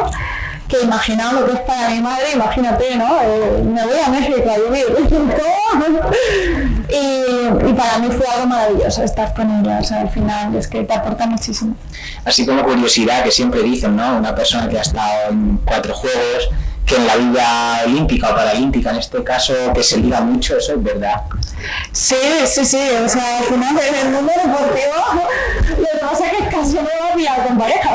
que imaginaba lo que es para mi madre, imagínate, ¿no? Me voy a México a vivir. Y para mí fue algo maravilloso estar con ella. O sea, al final es que te aporta muchísimo. Así como curiosidad, que siempre dicen, ¿no? Una persona que ha estado en 4 juegos, que en la vida olímpica o paralímpica, en este caso, que se liga mucho, ¿eso es verdad? Sí, o sea, al final en el mundo deportivo lo que pasa es que casi no me va a pillar con pareja,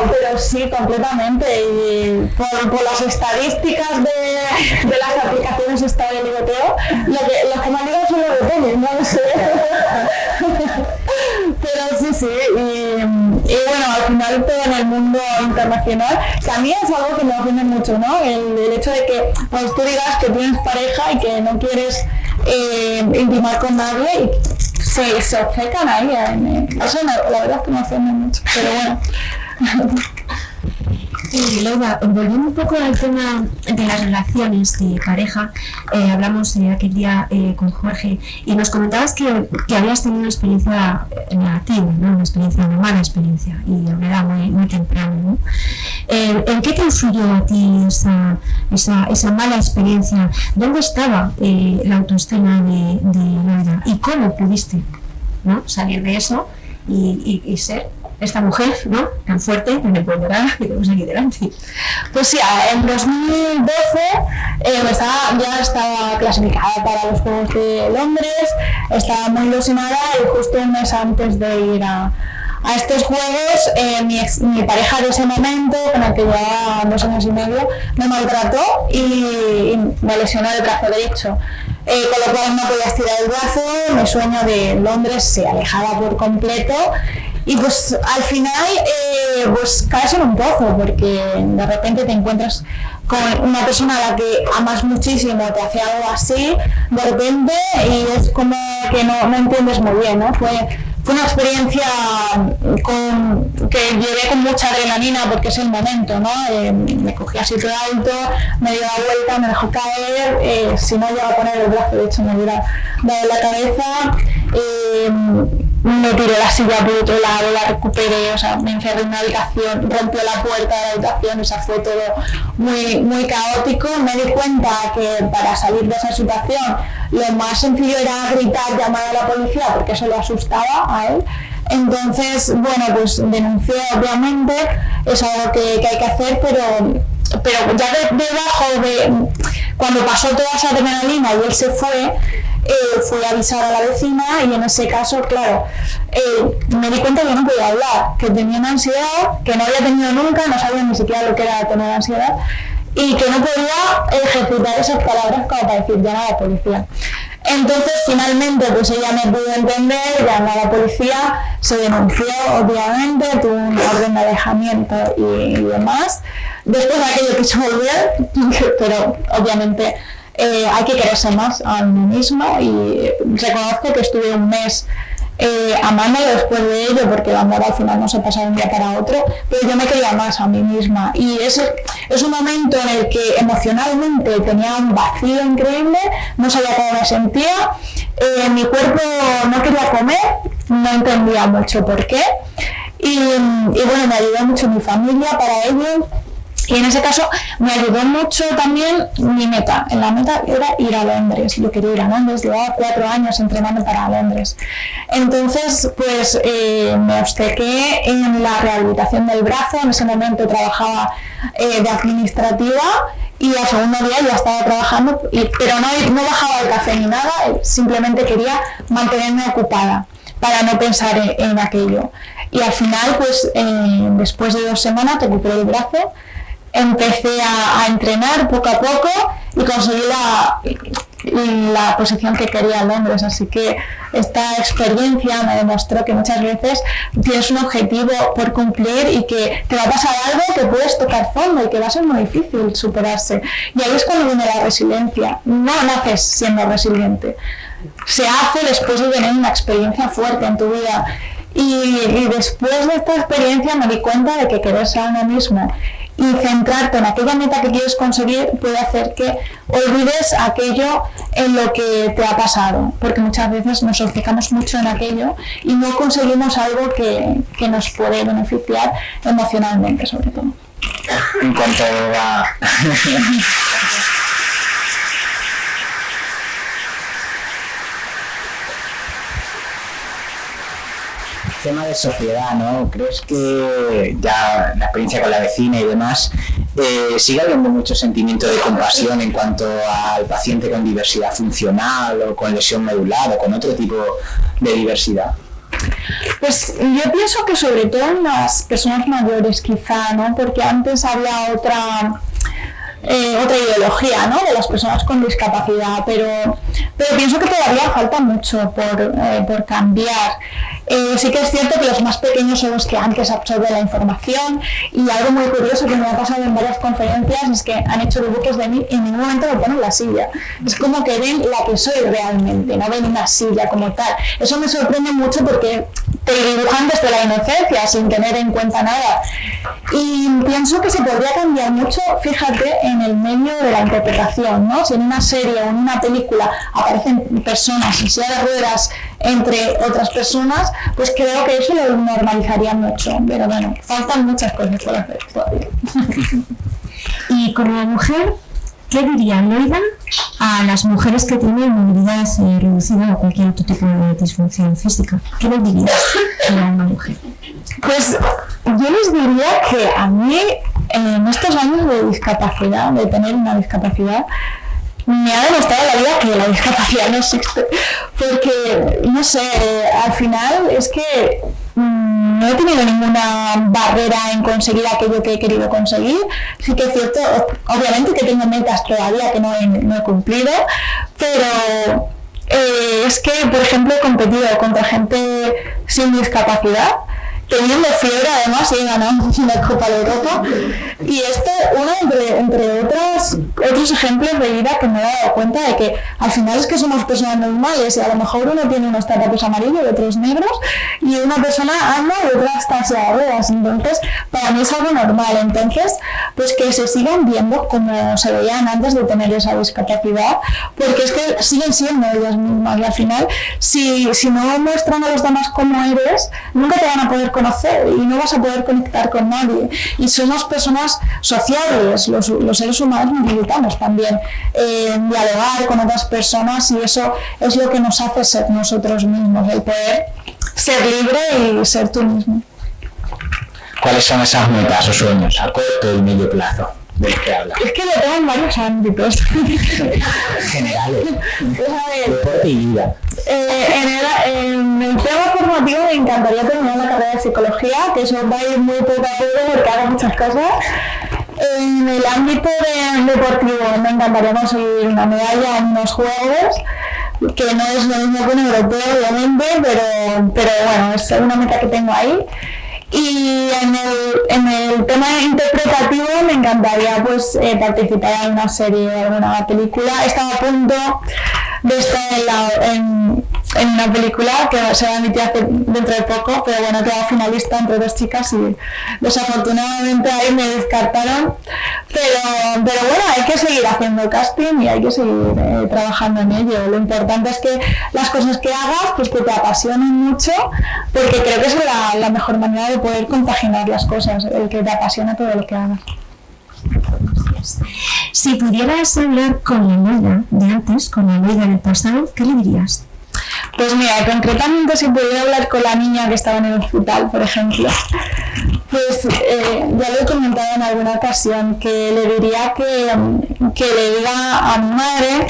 pero sí, completamente, y por las estadísticas de las aplicaciones esta de ligoteo, los que me han ligado son los de tenis, no lo sé. Pero sí, y bueno, al final todo en el mundo internacional, que a mí es algo que me ofende mucho, ¿no? El hecho de que pues, tú digas que tienes pareja y que no quieres intimar con nadie y se obcecan ahí. Eso la verdad es que me ofende mucho, pero bueno. Laura, volviendo un poco al tema de las relaciones de pareja, hablamos aquel día con Jorge y nos comentabas que habías tenido una experiencia negativa, ¿no? Una mala experiencia, y a una edad muy temprana, ¿no? ¿En qué te influyó a ti esa mala experiencia? ¿Dónde estaba la autoestima de Laura? ¿Y cómo pudiste, ¿no? salir de eso y ser esta mujer, ¿no? Tan fuerte, tan empoderada que tenemos aquí delante? Pues sí, en 2012 ya estaba clasificada para los Juegos de Londres, estaba muy ilusionada, y justo un mes antes de ir a estos Juegos, mi pareja de ese momento, con el que llevaba 2 años y medio, me maltrató y me lesionó el brazo derecho. Con lo cual no podía estirar el brazo, mi sueño de Londres se alejaba por completo. Y pues al final pues caes en un pozo, porque de repente te encuentras con una persona a la que amas muchísimo, te hace algo así de repente, y es como que no entiendes muy bien, ¿no? Fue una experiencia que llevé con mucha adrenalina, porque es el momento, ¿no? Me cogí así todo alto, me dio la vuelta, me dejó caer, si no llegaba a poner el brazo, de hecho me hubiera dado en la cabeza. Me tiré la silla por otro lado, la recuperé, o sea, me encerré en una habitación, rompió la puerta de la habitación, o sea, fue todo muy caótico. Me di cuenta que para salir de esa situación lo más sencillo era gritar, llamar a la policía, porque eso le asustaba a él. Entonces, bueno, pues denuncié, obviamente, es algo que hay que hacer, pero ya debajo cuando pasó toda esa adrenalina y él se fue, fui a avisar a la vecina, y en ese caso, claro, me di cuenta que no podía hablar, que tenía una ansiedad que no había tenido nunca, no sabía ni siquiera lo que era tener ansiedad, y que no podía ejecutar esas palabras como para decir llamar a la policía. Entonces finalmente pues ella me pudo entender, llamó a la policía, se denunció obviamente, tuvo un orden de alejamiento y demás. Después de aquello quiso volver, pero obviamente hay que quererse más a uno mismo, y reconozco que estuve un mes amándolo después de ello, porque el amor al final no se pasa de un día para otro, pero yo me quería más a mí misma, y es un momento en el que emocionalmente tenía un vacío increíble, no sabía cómo me sentía, mi cuerpo no quería comer, no entendía mucho por qué, y bueno, me ayudó mucho mi familia para ello. Y en ese caso me ayudó mucho también mi meta. La meta era ir a Londres. Yo quería ir a Londres, llevaba 4 años entrenando para Londres. Entonces, pues me obcequé en la rehabilitación del brazo. En ese momento trabajaba de administrativa, y al segundo día ya estaba trabajando, pero no bajaba el café ni nada, simplemente quería mantenerme ocupada para no pensar en aquello. Y al final, pues después de 2 semanas recuperé el brazo, empecé a entrenar poco a poco y conseguí la posición que quería en Londres. Así que esta experiencia me demostró que muchas veces tienes un objetivo por cumplir y que te va a pasar algo que puedes tocar fondo y que va a ser muy difícil superarse. Y ahí es cuando viene la resiliencia. No naces siendo resiliente, se hace después de tener una experiencia fuerte en tu vida. Y después de esta experiencia me di cuenta de que quererse a uno mismo y centrarte en aquella meta que quieres conseguir puede hacer que olvides aquello en lo que te ha pasado, porque muchas veces nos obcecamos mucho en aquello y no conseguimos algo que nos puede beneficiar emocionalmente, sobre todo. En cuanto a... tema de sociedad, ¿no? ¿Crees que ya la experiencia con la vecina y demás sigue habiendo mucho sentimiento de compasión en cuanto al paciente con diversidad funcional o con lesión medular o con otro tipo de diversidad? Pues yo pienso que sobre todo en las personas mayores quizá, ¿no? Porque antes había otra ideología, ¿no? De las personas con discapacidad, pero pienso que todavía falta mucho por cambiar. Sí que es cierto que los más pequeños son los que antes absorben la información, y algo muy curioso que me ha pasado en varias conferencias es que han hecho dibujos de mí y en ningún momento me ponen la silla. Es como que ven la que soy realmente, no ven una silla como tal. Eso me sorprende mucho porque te dibujan desde la inocencia sin tener en cuenta nada. Y pienso que se podría cambiar mucho, fíjate, en el medio de la interpretación, ¿no? Si en una serie o en una película aparecen personas en silla de ruedas entre otras personas, pues creo que eso lo normalizaría mucho, pero bueno, faltan muchas cosas por hacer todavía. Y como mujer, ¿qué diría Loida a las mujeres que tienen movilidad reducida o cualquier otro tipo de disfunción física? ¿Qué les dirías a una mujer? Pues yo les diría que a mí, en estos años de discapacidad, de tener una discapacidad, me ha demostrado la vida que la discapacidad no existe, porque, no sé, al final es que no he tenido ninguna barrera en conseguir aquello que he querido conseguir. Sí que es cierto, obviamente que tengo metas todavía que no he cumplido, pero es que, por ejemplo, he competido contra gente sin discapacidad, teniendo fiebre además, y he ganado una Copa de Europa, y esto entre otros ejemplos de vida que me he dado cuenta de que al final es que somos personas normales, y a lo mejor uno tiene unos zapatos amarillos y otros negros, y una persona anda y otra está en silla de ruedas. Entonces para mí es algo normal. Entonces pues que se sigan viendo como se veían antes de tener esa discapacidad, porque es que siguen siendo ellas mismas, y al final si no muestran a los demás cómo eres, nunca te van a poder conocer y no vas a poder conectar con nadie. Y somos personas sociales, los seres humanos necesitamos también dialogar con otras personas, y eso es lo que nos hace ser nosotros mismos, el poder ser libre y ser tú mismo. ¿Cuáles son esas metas o sueños a corto y medio plazo del que hablas? Es que lo tengo en varios ámbitos. Generales. Deporte y vida. En el tema formativo me encantaría terminar la carrera de psicología, que eso va a ir muy poco a poco porque hago muchas cosas. En el ámbito deportivo me encantaría conseguir una medalla en unos juegos, que no es lo mismo que un europeo obviamente, pero bueno, es una meta que tengo ahí. Y en el tema interpretativo me encantaría pues participar en una serie o alguna película. Estaba a punto de estar en una película que se va a emitir dentro de poco, pero bueno, quedaba finalista entre 2 chicas y desafortunadamente ahí me descartaron. Pero bueno, hay que seguir haciendo casting y hay que seguir trabajando en ello. Lo importante es que las cosas que hagas pues que te apasionen mucho, porque creo que es la mejor manera de poder compaginar las cosas, el que te apasiona todo lo que hagas. Si pudieras hablar con la Loida de antes, con la Loida del pasado, ¿qué le dirías? Pues mira, concretamente si pudiera hablar con la niña que estaba en el hospital, por ejemplo, pues ya lo he comentado en alguna ocasión, que le diría que le diga a mi madre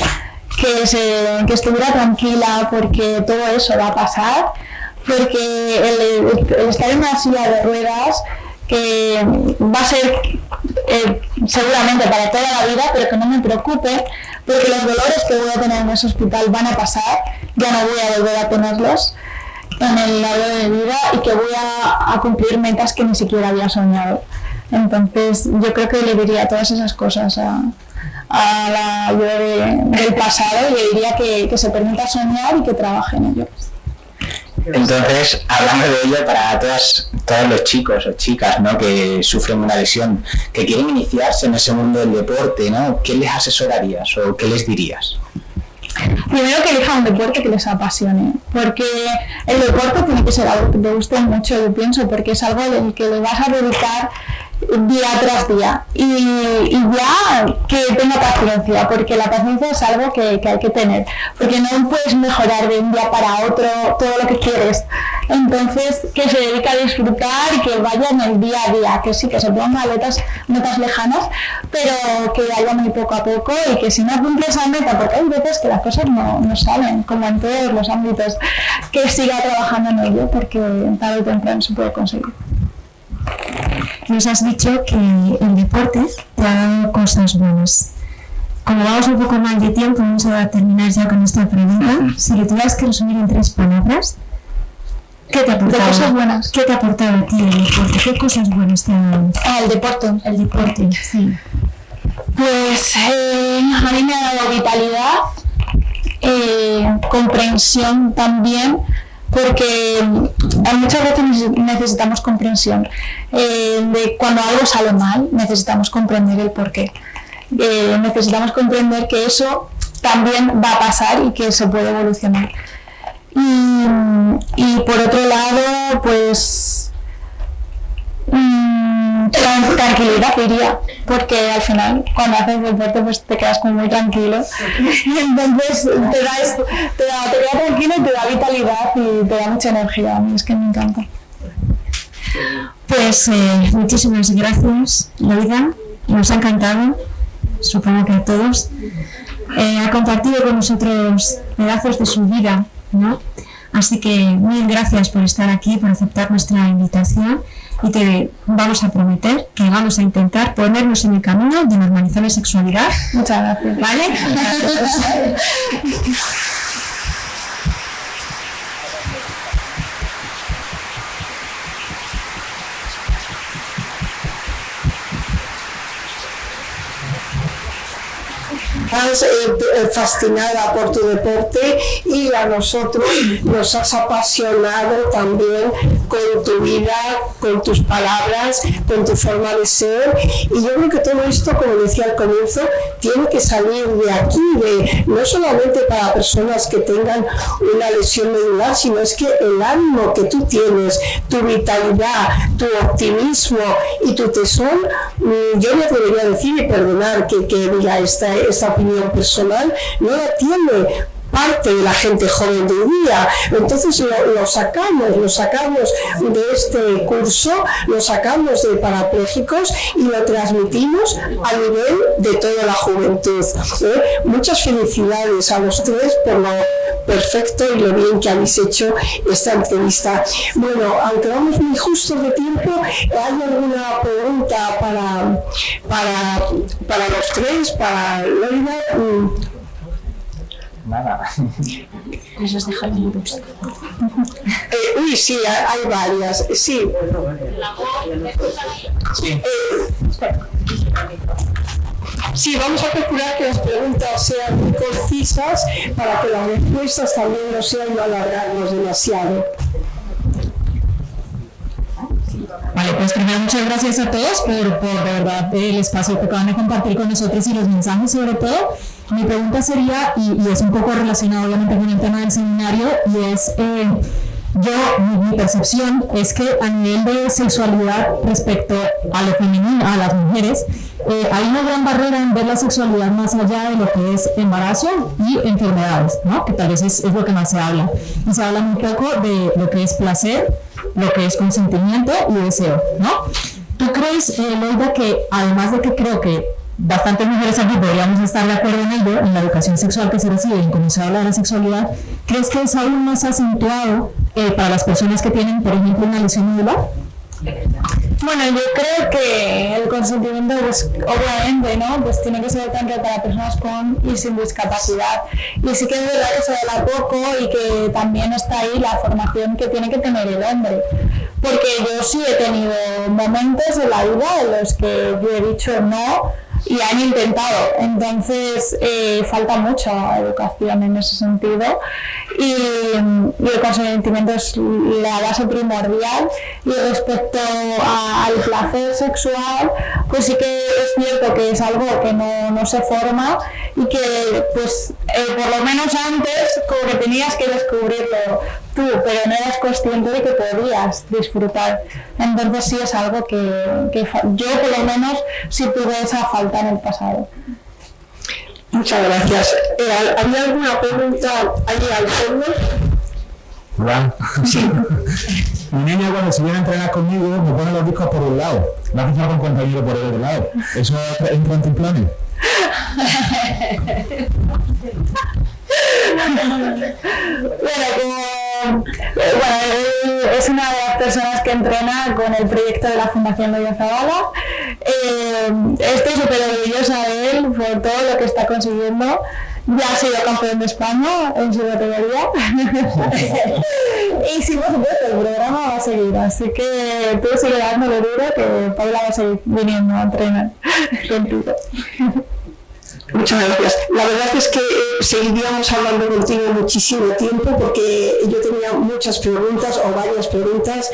que estuviera tranquila, porque todo eso va a pasar, porque el estar en una silla de ruedas que va a ser seguramente para toda la vida, pero que no me preocupe, porque los dolores que voy a tener en ese hospital van a pasar, ya no voy a volver a tenerlos en el largo de mi vida, y que voy a cumplir metas que ni siquiera había soñado. Entonces yo creo que le diría todas esas cosas a la yo del pasado, y le diría que se permita soñar y que trabaje en ello. Entonces, hablando de ello, para todos los chicos o chicas, ¿no?, que sufren una lesión, que quieren iniciarse en ese mundo del deporte, ¿no?, ¿qué les asesorarías o qué les dirías? Primero, que elijan un deporte que les apasione, porque el deporte tiene que ser algo que te guste mucho, yo pienso, porque es algo del que le vas a dedicar día tras día, y ya que tenga paciencia, porque la paciencia es algo que hay que tener, porque no puedes mejorar de un día para otro todo lo que quieres. Entonces, que se dedique a disfrutar y que vaya en el día a día, que sí, que se pongan metas lejanas, pero que vaya muy poco a poco, y que si no cumple esa meta, porque hay veces que las cosas no salen, como en todos los ámbitos, que siga trabajando en ello, porque tarde o temprano se puede conseguir. Nos has dicho que el deporte te ha dado cosas buenas. Como vamos un poco mal de tiempo, vamos a terminar ya con esta pregunta. Si le tuvieras que resumir en 3 palabras, ¿qué te ha aportado? De cosas buenas. ¿Qué te ha aportado a ti el deporte? ¿Qué cosas buenas te ha dado? El deporte. El deporte, sí. Pues a mí me ha dado vitalidad, comprensión también, porque muchas veces necesitamos comprensión. De cuando algo sale mal, necesitamos comprender el porqué. Necesitamos comprender que eso también va a pasar y que se puede evolucionar. Y por otro lado, pues tranquilidad, diría, porque al final cuando haces deporte pues te quedas como muy tranquilo, entonces te queda tranquilo y te da vitalidad y te da mucha energía. A mí es que me encanta. Pues muchísimas gracias, Loida, nos ha encantado, supongo que a todos. Ha compartido con nosotros pedazos de su vida, ¿no? Así que mil gracias por estar aquí, por aceptar nuestra invitación, y te vamos a prometer que vamos a intentar ponernos en el camino de normalizar la sexualidad. Muchas gracias. ¿Vale? Gracias. Estás fascinada por tu deporte, y a nosotros nos has apasionado también con tu vida, con tus palabras, con tu forma de ser, y yo creo que todo esto, como decía al comienzo, tiene que salir de aquí, no solamente para personas que tengan una lesión medular, sino es que el ánimo que tú tienes, tu vitalidad, tu optimismo y tu tesón, yo me atrevería a decir, y perdonar que diga esta opinión personal, no la tiene parte de la gente joven de hoy día. Entonces lo sacamos de este curso, lo sacamos de parapléjicos y lo transmitimos a nivel de toda la juventud. Muchas felicidades a los tres por lo perfecto y lo bien que habéis hecho esta entrevista. Bueno, aunque vamos muy justos de tiempo, ¿hay alguna pregunta para los tres, para Loida? Nada. Les has dejado libros. Uy, sí, hay varias. Sí. Sí, vamos a procurar que las preguntas sean muy concisas para que las respuestas también no sean no alargarnos demasiado. Vale, pues primero muchas gracias a todos por de verdad el espacio que acaban de compartir con nosotros y los mensajes sobre todo. Mi pregunta sería, y es un poco relacionado obviamente con el tema del seminario, y es, mi percepción es que a nivel de sexualidad respecto a lo femenino, a las mujeres, hay una gran barrera en ver la sexualidad más allá de lo que es embarazo y enfermedades, ¿no? Que tal vez es lo que más se habla. Y se habla muy poco de lo que es placer, lo que es consentimiento y deseo, ¿no? ¿Tú crees, Loida, que además de que creo que bastantes mujeres aquí podríamos estar de acuerdo en ello, en la educación sexual que se recibe y en cómo se habla de la sexualidad, crees que es aún más acentuado para las personas que tienen, por ejemplo, una lesión medular? Bueno, yo creo que el consentimiento, pues obviamente, ¿no? Pues tiene que ser tanto para personas con y sin discapacidad. Y sí que es verdad que se habla poco y que también está ahí la formación que tiene que tener el hombre. Porque yo sí he tenido momentos en la vida en los que yo he dicho no y han intentado. Entonces falta mucha educación en ese sentido y el consentimiento es la base primordial. Y respecto al placer sexual, pues sí que es cierto que es algo que no se forma y que pues por lo menos antes como que tenías que descubrirlo tú, pero no eras consciente de que podías disfrutar. Entonces sí es algo que yo por lo menos sí tuve esa falta en el pasado. Muchas gracias. ¿Había alguna pregunta allí al fondo? Hola. Sí. Mi niña cuando se viene a entrenar conmigo me pone los discos por un lado. Me hace falta un compañero por el otro lado. ¿Eso entra en tus planes? Es una de las personas que entrena con el proyecto de la Fundación Loida Zabala. Estoy súper orgullosa de él por todo lo que está consiguiendo. Ya ha sido campeón de España en su categoría. Y sí, por supuesto, el programa va a seguir. Así que tú sigue dándole duro que Paula va a seguir viniendo a entrenar contigo. Muchas gracias. La verdad es que seguiríamos hablando contigo muchísimo tiempo porque yo tenía muchas preguntas o varias preguntas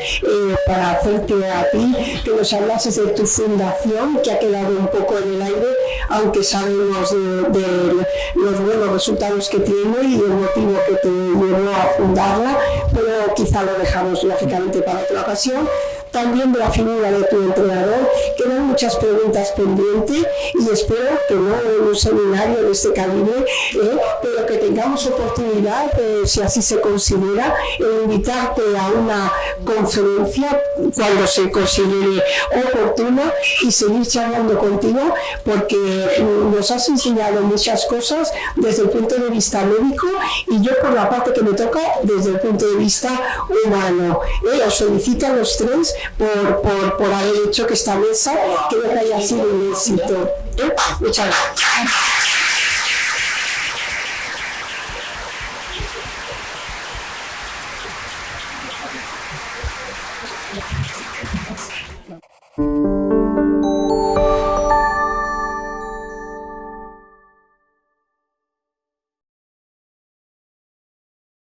para hacerte a ti, que nos hablases de tu fundación, que ha quedado un poco en el aire, aunque sabemos de los buenos resultados que tiene y el motivo que te llevó a fundarla, pero quizá lo dejamos lógicamente para otra ocasión. También de la figura de tu entrenador, quedan muchas preguntas pendientes y espero que no en un seminario de este calibre, pero que tengamos oportunidad, si así se considera, invitarte a una conferencia cuando se considere oportuna y seguir charlando contigo porque nos has enseñado muchas cosas desde el punto de vista médico y yo por la parte que me toca desde el punto de vista humano. Os felicito a los tres por haber hecho que esta mesa creo que haya sido un éxito. Muchas gracias.